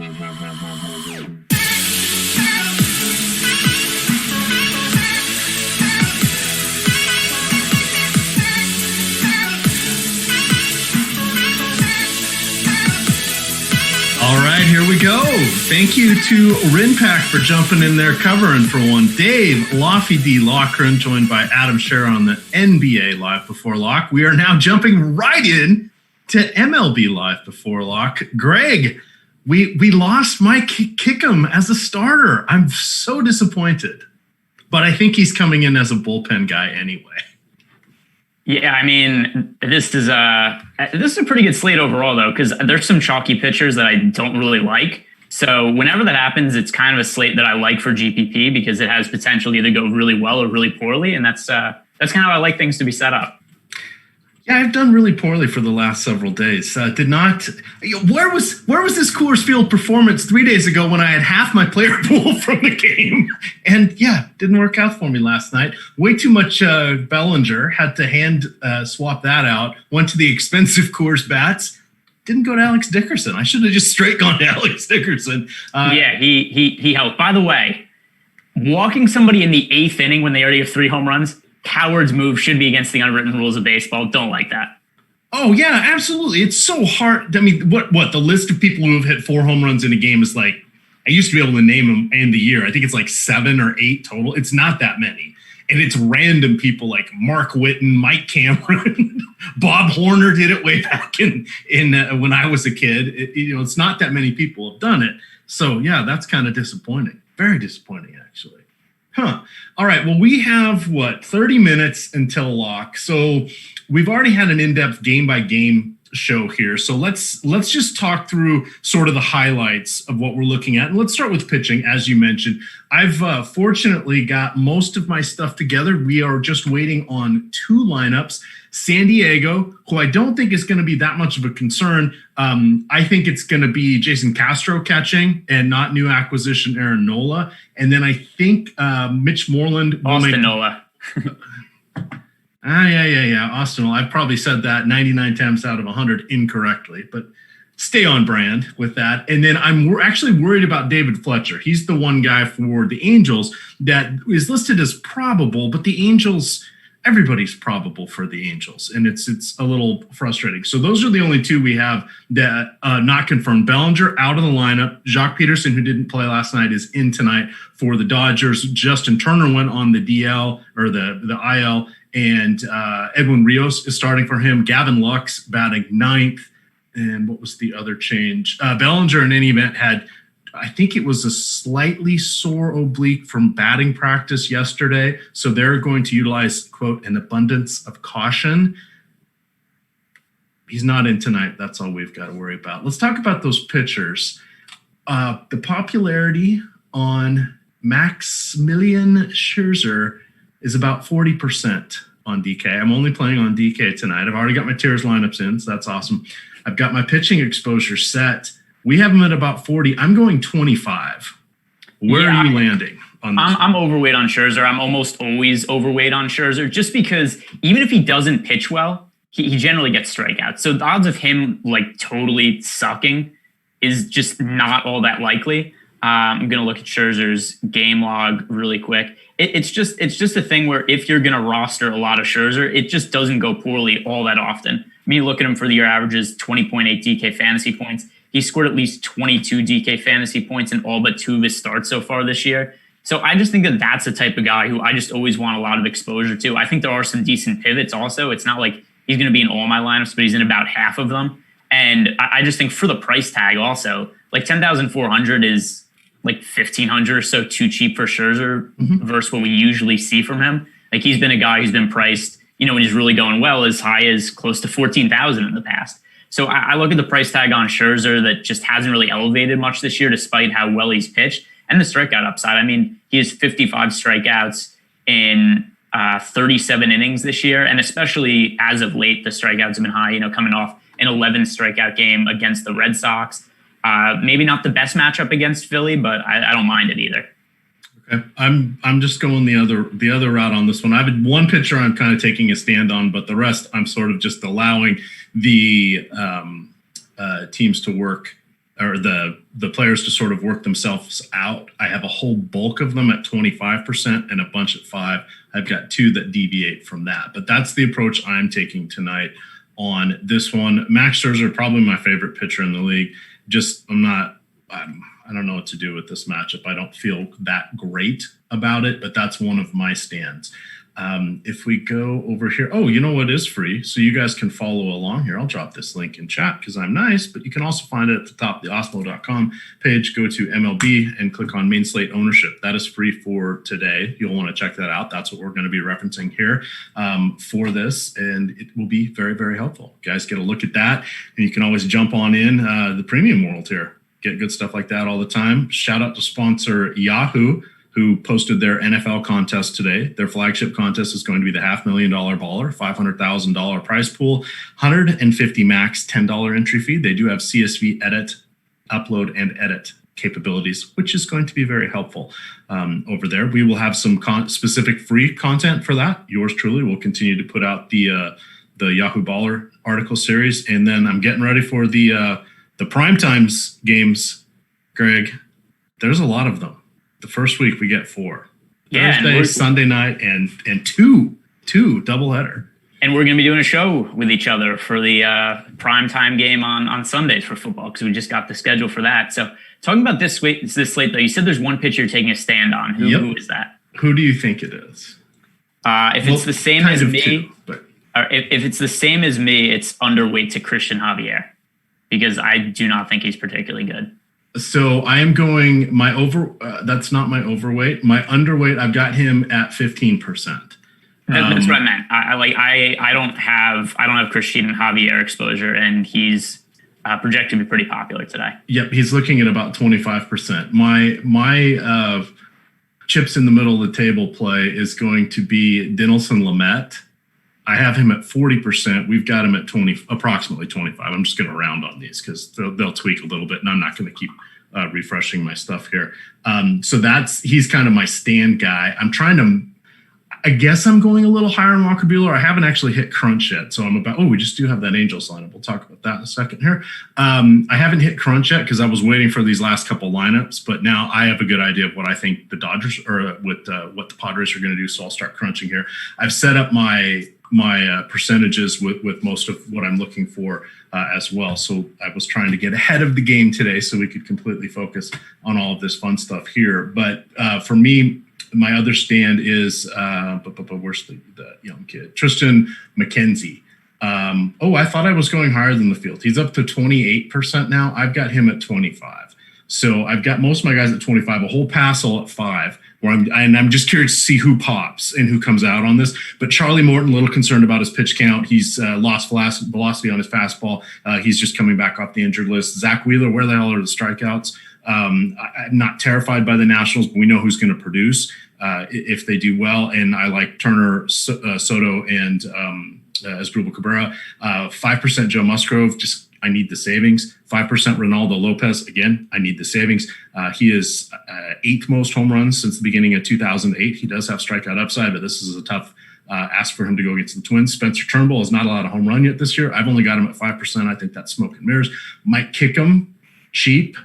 here we go. Thank you to Rinpack for jumping in there covering for one. Dave, Lofty D. Loughran, joined by Adam Scherer on the NBA Live Before Lock. We are now jumping right in to MLB Live Before Lock. Greg, we lost Mike Kickham as a starter. I'm so disappointed, but I think he's coming in as a bullpen guy anyway. Yeah, I mean, this is a pretty good slate overall, though, because there's some chalky pitchers that I don't really like. So whenever that happens, it's kind of a slate that I like for GPP because it has potential to either go really well or really poorly, and that's kind of how I like things to be set up. Yeah, I've done really poorly for the last several days. Where was this Coors Field performance 3 days ago when I had half my player pool from the game? And yeah, didn't work out for me last night. Way too much Bellinger. Had to hand swap that out. Went to the expensive Coors bats. Didn't go to Alex Dickerson. I should have just straight gone to Alex Dickerson. Yeah, he helped. By the way, walking somebody in the 8th inning when they already have 3 home runs, coward's move, should be against the unwritten rules of baseball. Don't like that. Oh, yeah, absolutely. It's so hard. I mean, what the list of people who have hit 4 home runs in a game is like, I used to be able to name them in the year. I think it's like 7 or 8 total. It's not that many. And it's random people like Mark Whitten, Mike Cameron, Bob Horner did it way back in when I was a kid. It's not that many people have done it. So, yeah, that's kind of disappointing. Very disappointing, actually. Huh. All right. Well, we have 30 minutes until lock. So we've already had an in-depth game-by-game show here. So let's just talk through sort of the highlights of what we're looking at. And let's start with pitching, as you mentioned. I've fortunately got most of my stuff together. We are just waiting on 2 lineups. San Diego, who I don't think is going to be that much of a concern. I think it's going to be Jason Castro catching and not new acquisition Aaron Nola. And then I think Mitch Moreland. Austin Nola. Yeah. Austin Nola. I've probably said that 99 times out of 100 incorrectly, but stay on brand with that. And then I'm actually worried about David Fletcher. He's the one guy for the Angels that is listed as probable, but the Angels, everybody's probable for the Angels, and it's a little frustrating. So those are the only 2 we have that not confirmed. Bellinger out of the lineup. Jacques Peterson, who didn't play last night, is in tonight for the Dodgers. Justin Turner went on the DL or the IL, and Edwin Rios is starting for him. Gavin Lux batting 9th. And what was the other change? Bellinger, in any event, had, I think it was a slightly sore oblique from batting practice yesterday. So they're going to utilize, quote, an abundance of caution. He's not in tonight. That's all we've got to worry about. Let's talk about those pitchers. The popularity on Maximilian Scherzer is about 40% on DK. I'm only playing on DK tonight. I've already got my tiers lineups in, so that's awesome. I've got my pitching exposure set. We have them at about 40. I'm going 25. Where are you landing on this? I'm overweight on Scherzer. I'm almost always overweight on Scherzer just because even if he doesn't pitch well, he generally gets strikeouts. So the odds of him like totally sucking is just not all that likely. I'm going to look at Scherzer's game log really quick. It's just a thing where if you're going to roster a lot of Scherzer, it just doesn't go poorly all that often. I mean, look at him for the year averages 20.8 DK fantasy points. He scored at least 22 DK fantasy points in all but 2 of his starts so far this year. So I just think that that's the type of guy who I just always want a lot of exposure to. I think there are some decent pivots also. It's not like he's going to be in all my lineups, but he's in about half of them. And I just think for the price tag also, like 10,400 is like 1,500 or so too cheap for Scherzer versus what we usually see from him. Like he's been a guy who's been priced, when he's really going well, as high as close to 14,000 in the past. So I look at the price tag on Scherzer that just hasn't really elevated much this year, despite how well he's pitched and the strikeout upside. I mean, he has 55 strikeouts in 37 innings this year. And especially as of late, the strikeouts have been high, coming off an 11 strikeout game against the Red Sox. Maybe not the best matchup against Philly, but I don't mind it either. Okay. I'm just going the other route on this one. I have one pitcher I'm kind of taking a stand on, but the rest I'm sort of just allowing the teams to work or the players to sort of work themselves out. I have a whole bulk of them at 25% and a bunch at 5. I've got 2 that deviate from that, but that's the approach I'm taking tonight on this one. Max Scherzer, probably my favorite pitcher in the league. I don't know what to do with this matchup. I don't feel that great about it, but that's one of my stands. If we go over here, you know what is free? So you guys can follow along here. I'll drop this link in chat because I'm nice, but you can also find it at the top of the Awesemo.com page. Go to MLB and click on main slate ownership. That is free for today. You'll want to check that out. That's what we're going to be referencing here for this, and it will be very, very helpful. Guys, get a look at that, and you can always jump on in the premium world here. Get good stuff like that all the time. Shout out to sponsor Yahoo, who posted their NFL contest today. Their flagship contest is going to be the $500,000 baller, $500,000 prize pool, $150 max, $10 entry fee. They do have CSV edit, upload, and edit capabilities, which is going to be very helpful over there. We will have some specific free content for that. Yours truly will continue to put out the Yahoo Baller article series. And then I'm getting ready for the primetimes games, Greg. There's a lot of them. The first week we get 4. Yeah, Thursday, Sunday night, and two doubleheader. And we're going to be doing a show with each other for the primetime game on Sundays for football because we just got the schedule for that. So talking about this slate, though, you said there's one pitcher you're taking a stand on. Who is that? Who do you think it is? It's the same as me, but if it's the same as me, it's underweight to Christian Javier because I do not think he's particularly good. So I am going that's not my overweight. My underweight, I've got him at 15%. That's what I meant. I don't have Christian Javier exposure, and he's projected to be pretty popular today. Yep, he's looking at about 25%. My chips in the middle of the table play is going to be Dinelson Lamet. I have him at 40%. We've got him at approximately 25. I'm just going to round on these because they'll tweak a little bit, and I'm not going to keep refreshing my stuff here. So he's kind of my stand guy. I guess I'm going a little higher on Walker Buehler. I haven't actually hit crunch yet, so we just do have that Angels lineup. We'll talk about that in a second here. I haven't hit crunch yet because I was waiting for these last couple lineups, but now I have a good idea of what I think the Dodgers or what the Padres are going to do. So I'll start crunching here. I've set up my percentages with most of what I'm looking for as well. So I was trying to get ahead of the game today so we could completely focus on all of this fun stuff here. But for me, my other stand is, where's the young kid? Tristan McKenzie. I thought I was going higher than the field. He's up to 28% now. I've got him at 25. So I've got most of my guys at 25, a whole passel at 5. I'm just curious to see who pops and who comes out on this. But Charlie Morton, a little concerned about his pitch count. He's lost velocity on his fastball. He's just coming back off the injured list. Zach Wheeler, where the hell are the strikeouts? I'm not terrified by the Nationals, but we know who's going to produce if they do well. And I like Turner, Soto, and Asdrubal Cabrera. 5% Joe Musgrove, I need the savings. 5% Ronaldo Lopez. Again, I need the savings. He is 8th most home runs since the beginning of 2008. He does have strikeout upside, but this is a tough ask for him to go against the Twins. Spencer Turnbull has not allowed a home run yet this year. I've only got him at 5%. I think that's smoke and mirrors. Mike Kickham, cheap.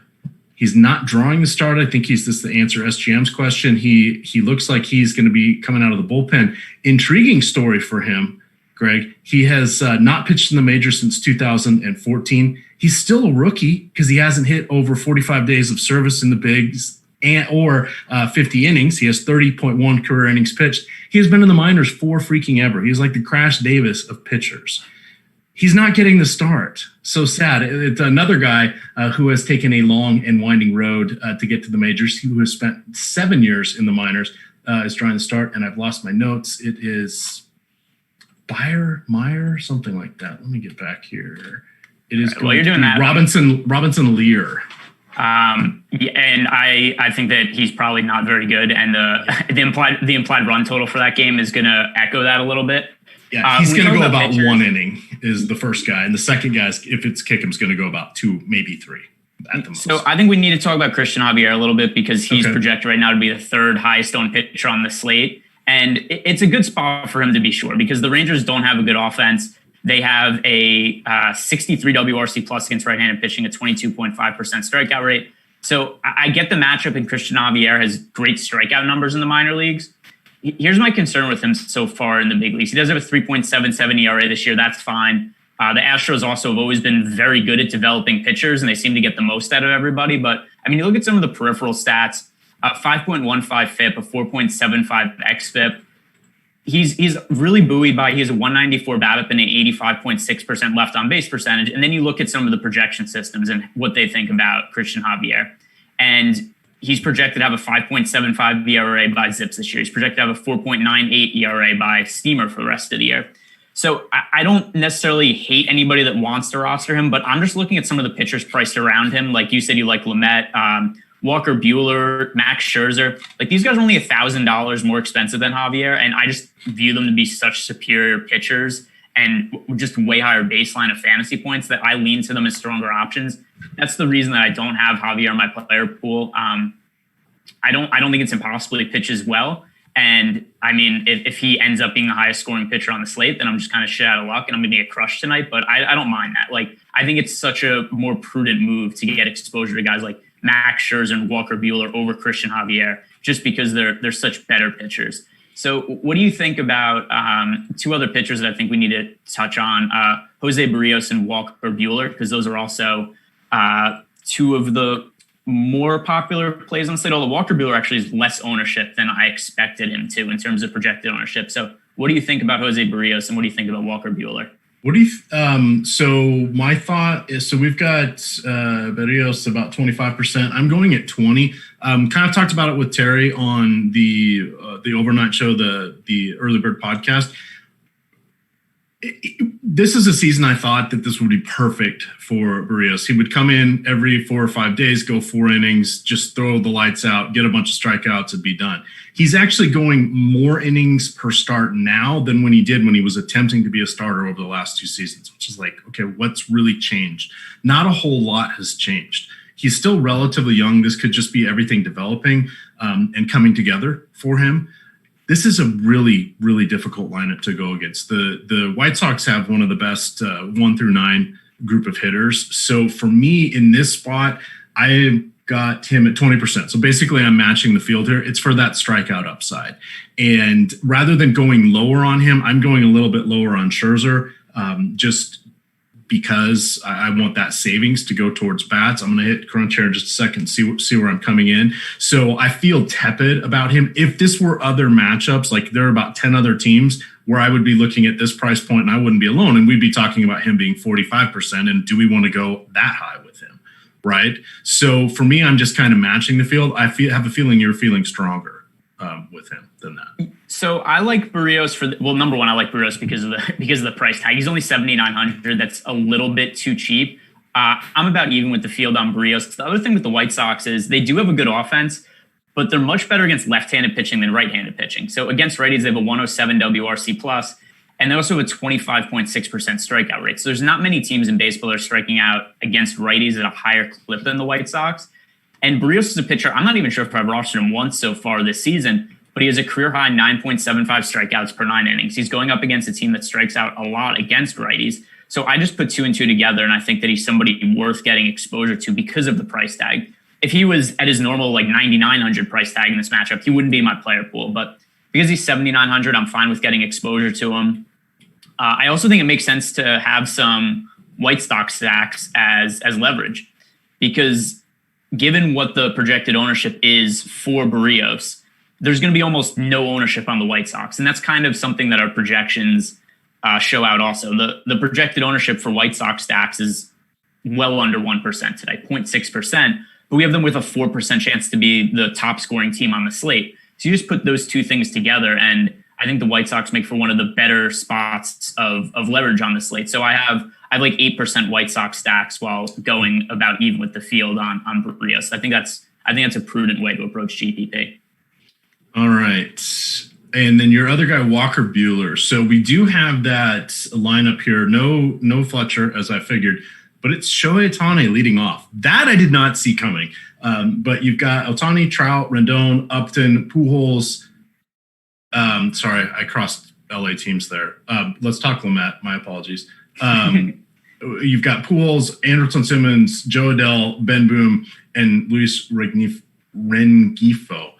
He's not drawing the start. I think he's just the answer SGM's question. He looks like he's going to be coming out of the bullpen. Intriguing story for him, Greg. He has not pitched in the majors since 2014. He's still a rookie because he hasn't hit over 45 days of service in the bigs or 50 innings. He has 30.1 career innings pitched. He has been in the minors for freaking ever. He's like the Crash Davis of pitchers. He's not getting the start. So sad. It's another guy who has taken a long and winding road to get to the majors, who has spent 7 years in the minors, is trying to start. And I've lost my notes. It is Meyer, something like that. Let me get back here. It is while you're doing that, Robinson Lear. And I think that he's probably not very good. And the implied run total for that game is going to echo that a little bit. Yeah, he's going to go about pitchers. 1 inning is the first guy. And the second guy, if it's Kickham's going to go about 2, maybe 3 at the most. So I think we need to talk about Christian Javier a little bit because he's projected right now to be the 3rd highest owned pitcher on the slate. And it's a good spot for him to be sure because the Rangers don't have a good offense. They have a 63 WRC plus against right-handed pitching, a 22.5% strikeout rate. So I get the matchup, and Christian Javier has great strikeout numbers in the minor leagues. Here's my concern with him so far in the big leagues. He does have a 3.77 ERA this year. That's fine. The Astros also have always been very good at developing pitchers, and they seem to get the most out of everybody. But, I mean, you look at some of the peripheral stats, 5.15 FIP, a 4.75 xFIP. He's really buoyed by, he has a 194 BABIP and an 85.6% left on base percentage. And then you look at some of the projection systems and what they think about Christian Javier. And he's projected to have a 5.75 ERA by Zips this year. He's projected to have a 4.98 ERA by Steamer for the rest of the year. So I don't necessarily hate anybody that wants to roster him, but I'm just looking at some of the pitchers priced around him. Like you said, you like Lamet, Walker Buehler, Max Scherzer. Like, these guys are only $1,000 more expensive than Javier, and I just view them to be such superior pitchers and just way higher baseline of fantasy points that I lean to them as stronger options. That's the reason that I don't have Javier in my player pool. I don't think it's impossible he pitches well. And I mean, if he ends up being the highest scoring pitcher on the slate, then I'm just kind of shit out of luck and I'm going to get crushed tonight. But I don't mind that. Like, I think it's such a more prudent move to get exposure to guys like Max Scherzer and Walker Buehler over Christian Javier, just because they're such better pitchers. So what do you think about two other pitchers that I think we need to touch on, Jose Barrios and Walker Buehler, because those are also two of the more popular plays on the slate, although Walker Buehler actually has less ownership than I expected him to in terms of projected ownership. So what do you think about Jose Barrios and what do you think about Walker Buehler? What do you, so my thought is, so we've got Barrios about 25%. I'm going at 20. Kind of talked about it with Terry on the overnight show, the Early Bird podcast. This is a season I thought that this would be perfect for Barrios. He would come in every 4 or 5 days, go 4 innings, just throw the lights out, get a bunch of strikeouts, and be done. He's actually going more innings per start now than when he did when he was attempting to be a starter over the last 2 seasons, which is like, okay, what's really changed? Not a whole lot has changed. He's still relatively young. This could just be everything developing and coming together for him. This is a really, really difficult lineup to go against. The White Sox have one of the best 1 through 9 group of hitters. So for me in this spot, I got him at 20%. So basically I'm matching the field here. It's for that strikeout upside. And rather than going lower on him, I'm going a little bit lower on Scherzer, just because I want that savings to go towards bats. I'm going to hit crunch here in just a second, see where I'm coming in. So I feel tepid about him. If this were other matchups, like there are about 10 other teams where I would be looking at this price point and I wouldn't be alone, and we'd be talking about him being 45%. And do we want to go that high with him? Right. So for me, I'm just kind of matching the field. I have a feeling you're feeling stronger with him than that. So I like Barrios number one, I like Barrios because of the price tag. He's only $7,900. That's a little bit too cheap. I'm about even with the field on Barrios. The other thing with the White Sox is they do have a good offense, but they're much better against left-handed pitching than right-handed pitching. So against righties, they have a 107 WRC plus, and they also have a 25.6% strikeout rate. So there's not many teams in baseball that are striking out against righties at a higher clip than the White Sox. And Barrios is a pitcher, I'm not even sure if I've rostered him once so far this season, but he has a career-high 9.75 strikeouts per 9 innings. He's going up against a team that strikes out a lot against righties. So I just put 2 and 2 together, and I think that he's somebody worth getting exposure to because of the price tag. If he was at his normal like 9,900 price tag in this matchup, he wouldn't be in my player pool. But because he's 7,900, I'm fine with getting exposure to him. I also think it makes sense to have some White Sox stacks as leverage, because given what the projected ownership is for Barrios, there's going to be almost no ownership on the White Sox. And that's kind of something that our projections show out also. The projected ownership for White Sox stacks is well under 1% today, 0.6%, but we have them with a 4% chance to be the top scoring team on the slate. So you just put those two things together, and I think the White Sox make for one of the better spots of leverage on the slate. So I have like 8% White Sox stacks while going about even with the field on Barrios. I think that's a prudent way to approach GPP. All right. And then your other guy, Walker Buehler. So we do have that lineup here. No Fletcher, as I figured, but it's Shohei Ohtani leading off. That I did not see coming. But you've got Ohtani, Trout, Rendon, Upton, Pujols. Sorry, I crossed LA teams there. Let's talk Lamet. My apologies. You've got Pujols, Anderson Simmons, Joe Adell, Ben Boom, and Luis Rengifo.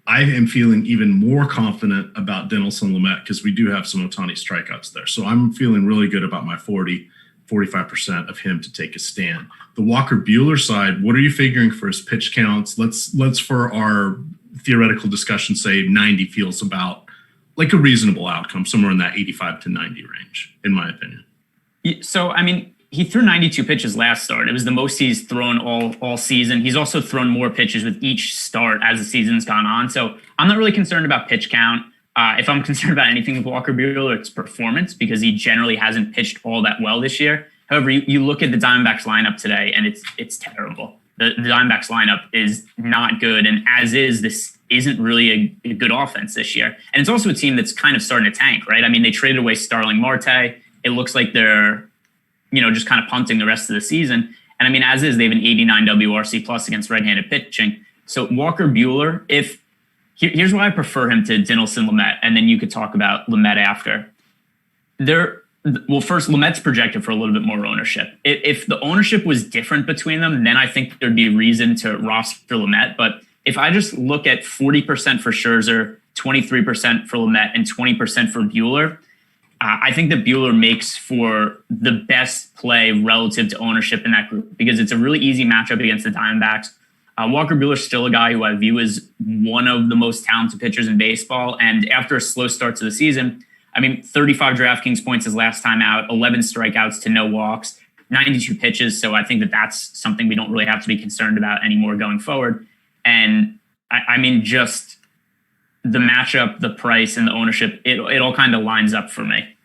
I am feeling even more confident about Dinelson Lamet because we do have some Ohtani strikeouts there. So I'm feeling really good about my 45% of him to take a stand. The Walker Buehler side, what are you figuring for his pitch counts? Let's for our theoretical discussion say 90 feels about like a reasonable outcome, somewhere in that 85 to 90 range, in my opinion. So, I mean, he threw 92 pitches last start. It was the most he's thrown all season. He's also thrown more pitches with each start as the season's gone on. So I'm not really concerned about pitch count. If I'm concerned about anything with Walker Buehler, it's performance because he generally hasn't pitched all that well this year. However, you look at the Diamondbacks lineup today and it's terrible. The Diamondbacks lineup is not good. And as is, this isn't really a good offense this year. And it's also a team that's kind of starting to tank, right? I mean, they traded away Starling Marte. It looks like they're, just kind of punting the rest of the season. And I mean, as is, they have an 89 WRC plus against right-handed pitching. So Walker Buehler, here's why I prefer him to Dinelson Lamet, and then you could talk about Lamet after. First, Lamet's projected for a little bit more ownership. If the ownership was different between them, then I think there'd be reason to roster Lamet. But if I just look at 40% for Scherzer, 23% for Lamet, and 20% for Buehler, I think that Buehler makes for the best play relative to ownership in that group because it's a really easy matchup against the Diamondbacks. Walker Buehler's still a guy who I view as one of the most talented pitchers in baseball. And after a slow start to the season, 35 DraftKings points his last time out, 11 strikeouts to no walks, 92 pitches. So I think that that's something we don't really have to be concerned about anymore going forward. And just the matchup, the price, and the ownership, it all kind of lines up for me.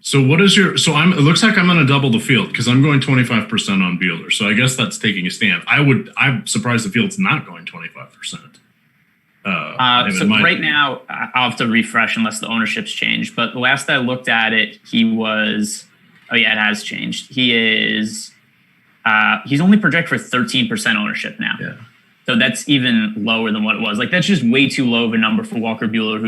So it looks like I'm going to double the field because I'm going 25% on Buehler. So I guess that's taking a stand. I'm surprised the field's not going 25%. Right now, I'll have to refresh unless the ownership's changed. But the last I looked at it, it has changed. He's only projected for 13% ownership now. Yeah. So that's even lower than what it was. Like that's just way too low of a number for Walker Buehler,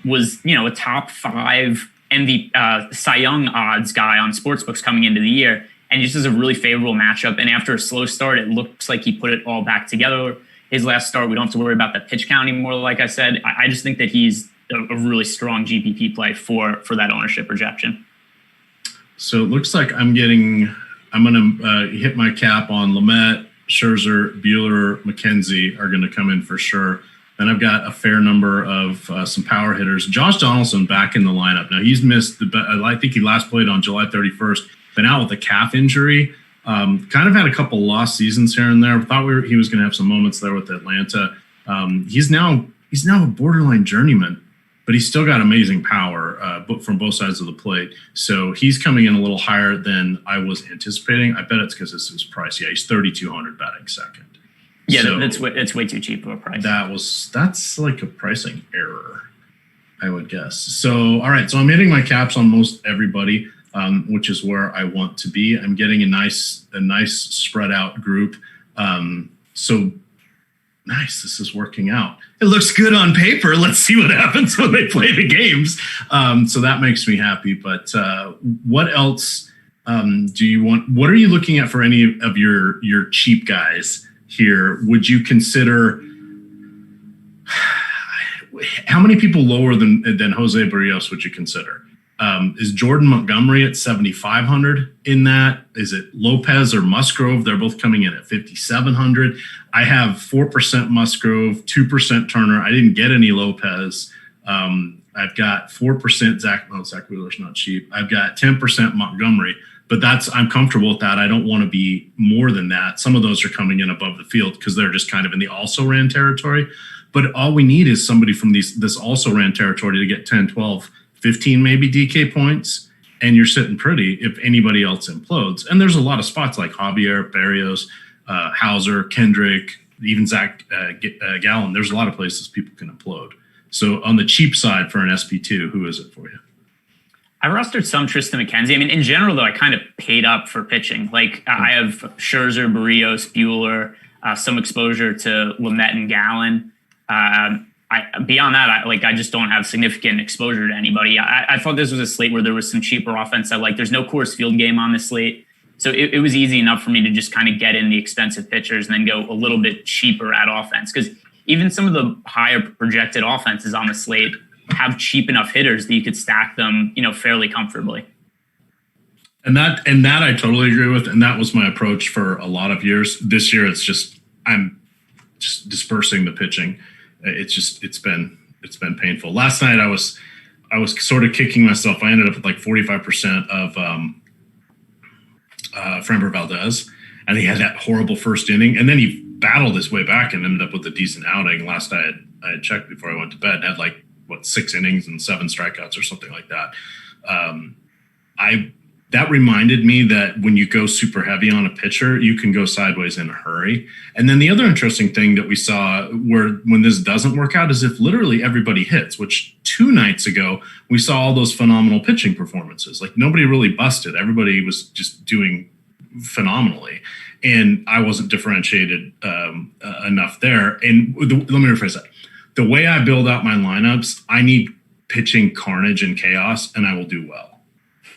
was a top 5 MVP Cy Young odds guy on sportsbooks coming into the year, and just as a really favorable matchup. And after a slow start, it looks like he put it all back together. His last start, we don't have to worry about that pitch count anymore. Like I said, I just think that he's a really strong GPP play for that ownership projection. So it looks like I'm going to hit my cap on Lamet, Scherzer, Buehler, McKenzie are going to come in for sure. Then I've got a fair number of some power hitters. Josh Donaldson back in the lineup. Now he's missed I think he last played on July 31st. Been out with a calf injury. Kind of had a couple lost seasons here and there. Thought he was going to have some moments there with Atlanta. He's now a borderline journeyman, but he's still got amazing power from both sides of the plate. So he's coming in a little higher than I was anticipating. I bet it's because it's his price. Yeah, he's 3,200 batting second. Yeah, so that's way too cheap of a price. That's like a pricing error, I would guess. So all right, so I'm hitting my caps on most everybody. Which is where I want to be. I'm getting a nice spread out group. So nice. This is working out. It looks good on paper. Let's see what happens when they play the games. So that makes me happy. But what else do you want? What are you looking at for any of your cheap guys here? Would you consider how many people lower than Jose Barrios would you consider? Is Jordan Montgomery at 7,500 in that? Is it Lopez or Musgrove? They're both coming in at 5,700. I have 4% Musgrove, 2% Turner. I didn't get any Lopez. I've got 4% Zach Wheeler's not cheap. I've got 10% Montgomery, but I'm comfortable with that. I don't want to be more than that. Some of those are coming in above the field because they're just kind of in the also ran territory. But all we need is somebody from this also ran territory to get 10, 12, 15 maybe DK points, and you're sitting pretty if anybody else implodes. And there's a lot of spots like Javier, Barrios, Hauser, Kendrick, even Zach Gallen. There's a lot of places people can implode. So on the cheap side for an SP2, who is it for you? I rostered some Tristan McKenzie. In general, though, I kind of paid up for pitching. I have Scherzer, Barrios, Buehler, some exposure to Lamet and Gallen. beyond that, I just don't have significant exposure to anybody. I thought this was a slate where there was some cheaper offense. There's no Coors Field game on this slate. So it was easy enough for me to just kind of get in the expensive pitchers and then go a little bit cheaper at offense. Because even some of the higher projected offenses on the slate have cheap enough hitters that you could stack them, fairly comfortably. And that I totally agree with. And that was my approach for a lot of years. This year, I'm just dispersing the pitching. It's been painful. Last night I was sort of kicking myself. I ended up with like 45% of Framber Valdez, and he had that horrible first inning, and then he battled his way back and ended up with a decent outing. Last night I had checked before I went to bed, had 6 innings and 7 strikeouts or something like that. That reminded me that when you go super heavy on a pitcher, you can go sideways in a hurry. And then the other interesting thing that we saw when this doesn't work out is if literally everybody hits, which 2 nights ago, we saw all those phenomenal pitching performances. Nobody really busted. Everybody was just doing phenomenally. And I wasn't differentiated enough there. And let me rephrase that. The way I build out my lineups, I need pitching carnage and chaos, and I will do well.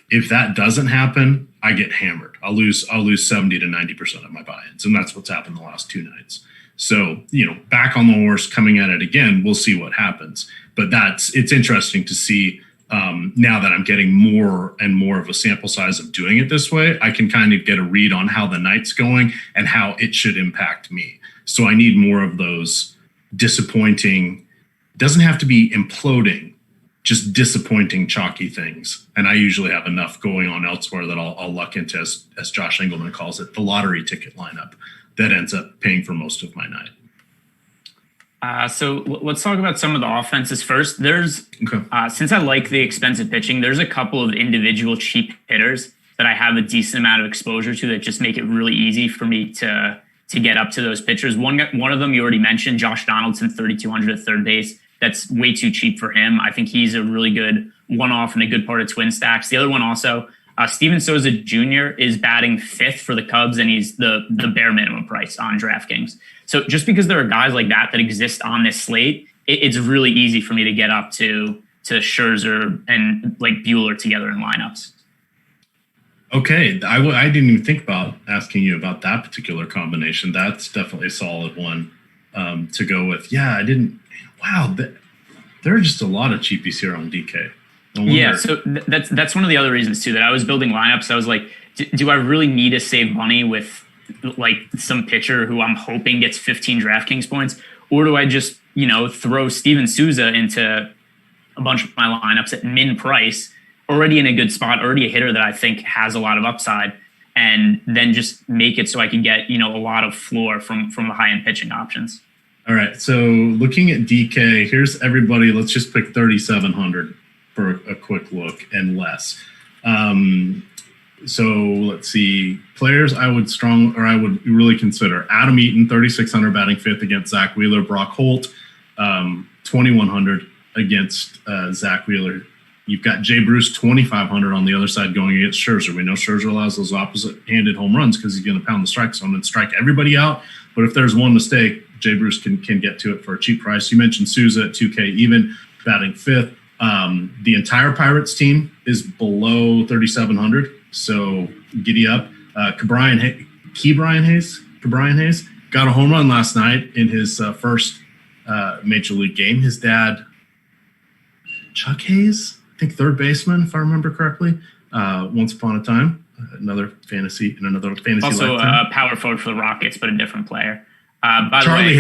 If that doesn't happen, I get hammered. I'll lose 70 to 90% of my buy-ins, and that's what's happened the last 2 nights. So, back on the horse, coming at it again, we'll see what happens. But it's interesting to see now that I'm getting more and more of a sample size of doing it this way. I can kind of get a read on how the night's going and how it should impact me. So I need more of those disappointing. Doesn't have to be imploding, just disappointing, chalky things. And I usually have enough going on elsewhere that I'll luck into, as Josh Engelman calls it, the lottery ticket lineup that ends up paying for most of my night. So let's talk about some of the offenses first. Since I like the expensive pitching, there's a couple of individual cheap hitters that I have a decent amount of exposure to that just make it really easy for me to get up to those pitchers. One of them you already mentioned, Josh Donaldson, 3,200 at third base. That's way too cheap for him. I think he's a really good one-off and a good part of twin stacks. The other one also, Steven Souza Jr. is batting 5th for the Cubs, and he's the bare minimum price on DraftKings. So just because there are guys like that exist on this slate, it's really easy for me to get up to Scherzer and Buehler together in lineups. Okay, I didn't even think about asking you about that particular combination. That's definitely a solid one to go with. Yeah, I didn't. Wow, there are just a lot of cheapies here on DK. Yeah, so that's one of the other reasons too that I was building lineups. I was like, do I really need to save money with some pitcher who I'm hoping gets 15 DraftKings points, or do I just throw Steven Souza into a bunch of my lineups at min price, already in a good spot, already a hitter that I think has a lot of upside, and then just make it so I can get a lot of floor from the high end pitching options. All right, so looking at DK, here's everybody. Let's just pick 3,700 for a quick look and less. So let's see. Players I would really consider. Adam Eaton, 3,600 batting 5th against Zach Wheeler. Brock Holt, 2,100 against Zach Wheeler. You've got Jay Bruce, 2,500 on the other side going against Scherzer. We know Scherzer allows those opposite-handed home runs because he's going to pound the strike zone and strike everybody out. But if there's one mistake, Jay Bruce can get to it for a cheap price. You mentioned Souza at 2K even, batting 5th. The entire Pirates team is below 3,700, so giddy up. Ke'Bryan Hayes got a home run last night in his first Major League game. His dad, Chuck Hayes, I think third baseman, if I remember correctly, once upon a time. Another fantasy also lifetime. A power forward for the Rockets, but a different player. Charlie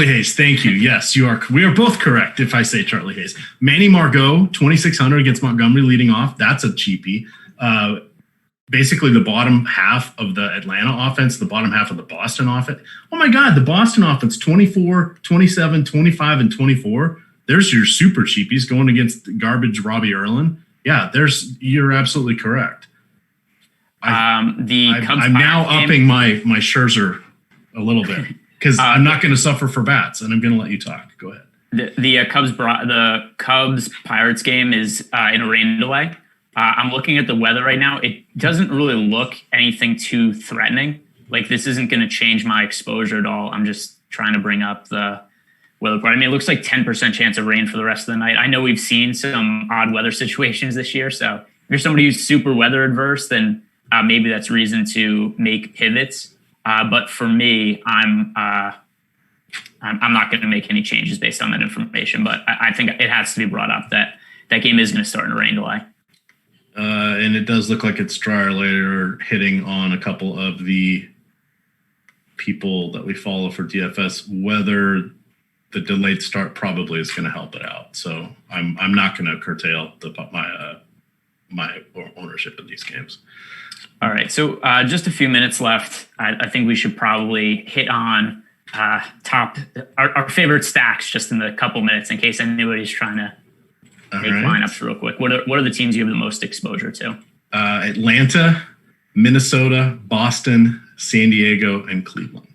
Hayes. Thank you. Yes, you are. We are both correct if I say Charlie Hayes. Manny Margot, 2,600 against Montgomery leading off. That's a cheapie. Basically the bottom half of the Atlanta offense, the bottom half of the Boston offense. Oh my God, the Boston offense, 24, 27, 25, and 24. There's your super cheapies going against garbage Robbie Erlin. Yeah, you're absolutely correct. I'm now upping my Scherzer a little bit because I'm not going to suffer for bats, and I'm going to let you talk. Go ahead. The Cubs Pirates game is in a rain delay. I'm looking at the weather right now. It doesn't really look anything too threatening. This isn't going to change my exposure at all. I'm just trying to bring up the weather report. I mean, it looks like 10% chance of rain for the rest of the night. I know we've seen some odd weather situations this year. So if you're somebody who's super weather adverse, then maybe that's reason to make pivots. But for me, I'm not going to make any changes based on that information. But I think it has to be brought up that game is going to start in a rain delay. And it does look like it's drier later, hitting on a couple of the people that we follow for DFS. Whether the delayed start probably is going to help it out. So I'm not going to curtail my ownership in these games. All right. So just a few minutes left. I think we should probably hit on our favorite stacks just in the couple minutes in case anybody's trying to make lineups real quick. What are the teams you have the most exposure to? Atlanta, Minnesota, Boston, San Diego, and Cleveland.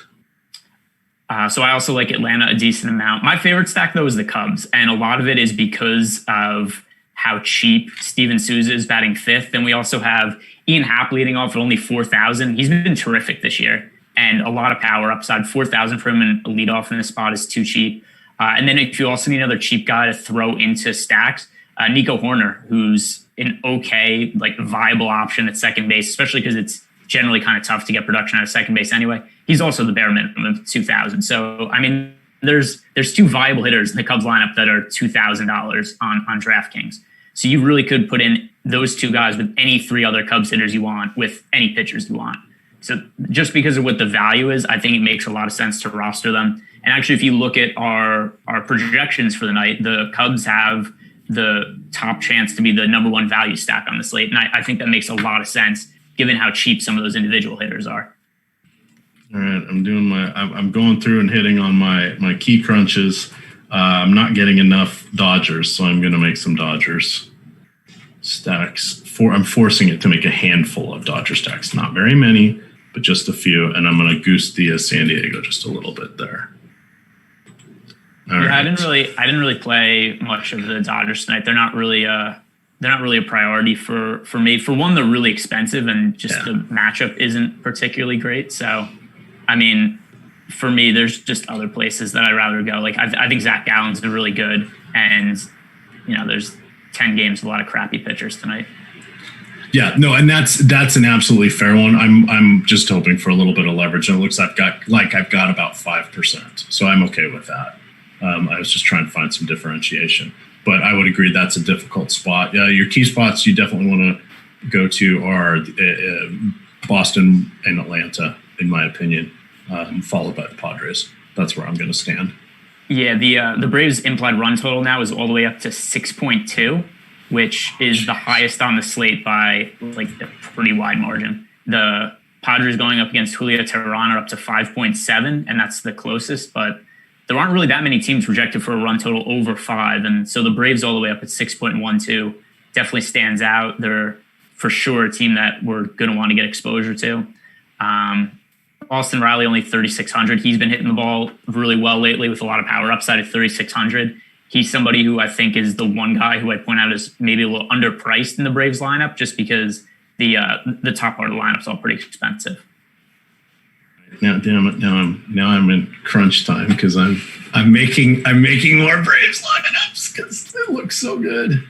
So I also like Atlanta a decent amount. My favorite stack, though, is the Cubs. And a lot of it is because of how cheap Steven Souza is batting fifth. Then we also have Ian Happ leading off at only 4,000. He's been terrific this year. And a lot of power upside. 4,000 for him and a leadoff in this spot is too cheap. And then if you also need another cheap guy to throw into stacks, Nico Horner, who's an okay, viable option at second base, especially because it's generally kind of tough to get production out of second base anyway. He's also the bare minimum of 2,000. So, I mean, there's two viable hitters in the Cubs lineup that are $2,000 on DraftKings. So you really could put in those two guys with any three other Cubs hitters you want, with any pitchers you want. So just because of what the value is, I think it makes a lot of sense to roster them. And actually, if you look at our projections for the night, the Cubs have the top chance to be the number one value stack on the slate. And I think that makes a lot of sense given how cheap some of those individual hitters are. All right, I'm going through and hitting on my key crunches. I'm not getting enough Dodgers, so I'm going to make some Dodgers stacks. I'm forcing it to make a handful of Dodger stacks, not very many, but just a few, and I'm going to goose the San Diego just a little bit there. All right. I didn't really play much of the Dodgers tonight. They're not really a priority for me. For one, they're really expensive, and just the matchup isn't particularly great. So, I mean, for me, there's just other places that I'd rather go. I think Zach Gallen's really good, and there's 10 games with a lot of crappy pitchers tonight. Yeah, no, and that's an absolutely fair one. I'm just hoping for a little bit of leverage, and it looks I've got about 5%, so I'm okay with that. I was just trying to find some differentiation, but I would agree that's a difficult spot. Your key spots you definitely want to go to are Boston and Atlanta, in my opinion, followed by the Padres. That's where I'm going to stand. Yeah, the Braves' implied run total now is all the way up to 6.2, which is the highest on the slate by a pretty wide margin. The Padres going up against Julio Teheran are up to 5.7, and that's the closest, but there aren't really that many teams projected for a run total over 5, and so the Braves all the way up at 6.12 definitely stands out. They're for sure a team that we're going to want to get exposure to. Austin Riley, only 3,600. He's been hitting the ball really well lately with a lot of power upside at 3,600. He's somebody who I think is the one guy who I'd point out is maybe a little underpriced in the Braves lineup, just because the top part of the lineup's all pretty expensive. Now, damn it! Now I'm in crunch time because I'm making more Braves lineups because it looks so good.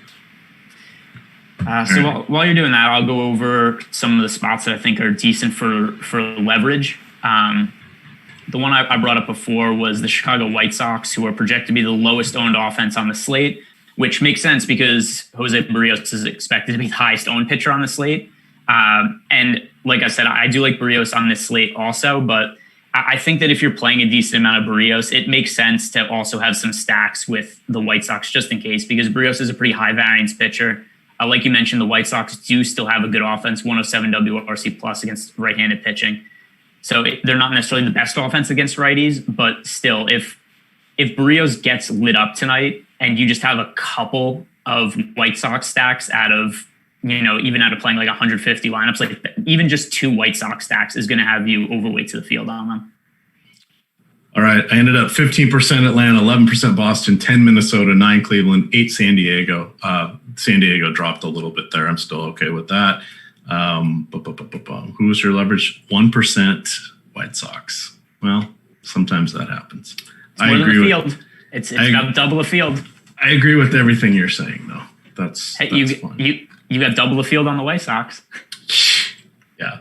While you're doing that, I'll go over some of the spots that I think are decent for leverage. The one I brought up before was the Chicago White Sox, who are projected to be the lowest owned offense on the slate, which makes sense because Jose Barrios is expected to be the highest owned pitcher on the slate. And like I said, I do like Barrios on this slate also, but I think that if you're playing a decent amount of Barrios, it makes sense to also have some stacks with the White Sox just in case, because Barrios is a pretty high variance pitcher. Like you mentioned, the White Sox do still have a good offense, 107 WRC plus against right-handed pitching. So they're not necessarily the best offense against righties, but still, if Barrios gets lit up tonight and you just have a couple of White Sox stacks out of, even out of playing 150 lineups, even just 2 White Sox stacks is going to have you overweight to the field on them. All right. I ended up 15% Atlanta, 11% Boston, 10 Minnesota, 9 Cleveland, 8 San Diego. San Diego dropped a little bit there. I'm still okay with that. Who was your leverage? 1% White Sox. Well, sometimes that happens. I agree with It's got double the field. I agree with everything you're saying, though. That's fun. You got double the field on the White Sox. Yeah.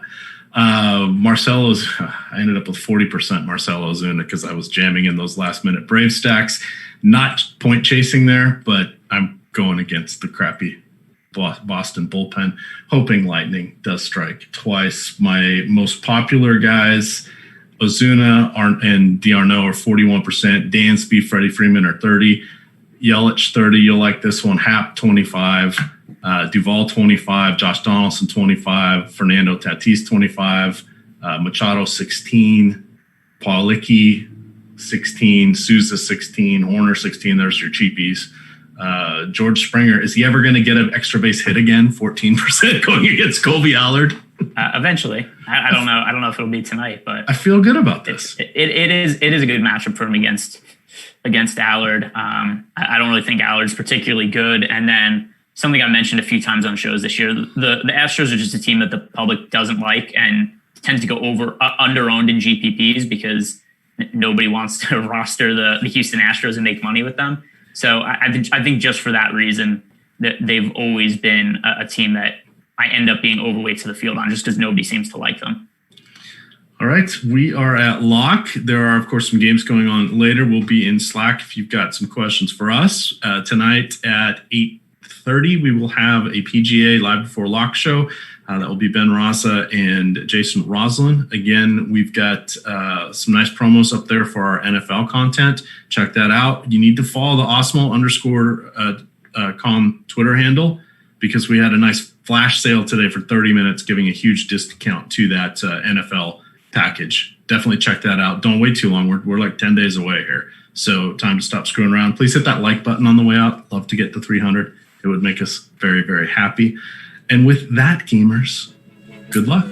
Marcelo's, I ended up with 40% Marcelo Ozuna because I was jamming in those last minute Brave stacks. Not point chasing there, but I'm going against the crappy Boston bullpen, hoping lightning does strike twice. My most popular guys, Ozuna and D'Arnaud are 41%. Dansby, Freddie Freeman are 30. Yelich 30. You'll like this one. Happ 25. Duvall 25. Josh Donaldson 25. Fernando Tatis 25. Machado 16. Paulicki 16. Souza 16. Horner 16. There's your cheapies. George Springer, is he ever going to get an extra base hit again? 14% going against Colby Allard. Eventually, I don't know. I don't know if it'll be tonight, but I feel good about this. It is a good matchup for him against Allard. I don't really think Allard's particularly good. And then something I mentioned a few times on shows this year: the Astros are just a team that the public doesn't like and tends to go under-owned in GPPs because nobody wants to roster the Houston Astros and make money with them. So I think just for that reason that they've always been a team that I end up being overweight to the field on just because nobody seems to like them. All right, we are at lock. There are, of course, some games going on later. We'll be in Slack if you've got some questions for us. Tonight at 8:30, we will have a PGA Live Before Lock show. That will be Ben Raza and Jason Roslin. Again, we've got some nice promos up there for our NFL content. Check that out. You need to follow the Awesemo_com Twitter handle because we had a nice flash sale today for 30 minutes, giving a huge discount to that NFL package. Definitely check that out. Don't wait too long. We're like 10 days away here. So time to stop screwing around. Please hit that like button on the way out. Love to get to 300. It would make us very, very happy. And with that, gamers, good luck.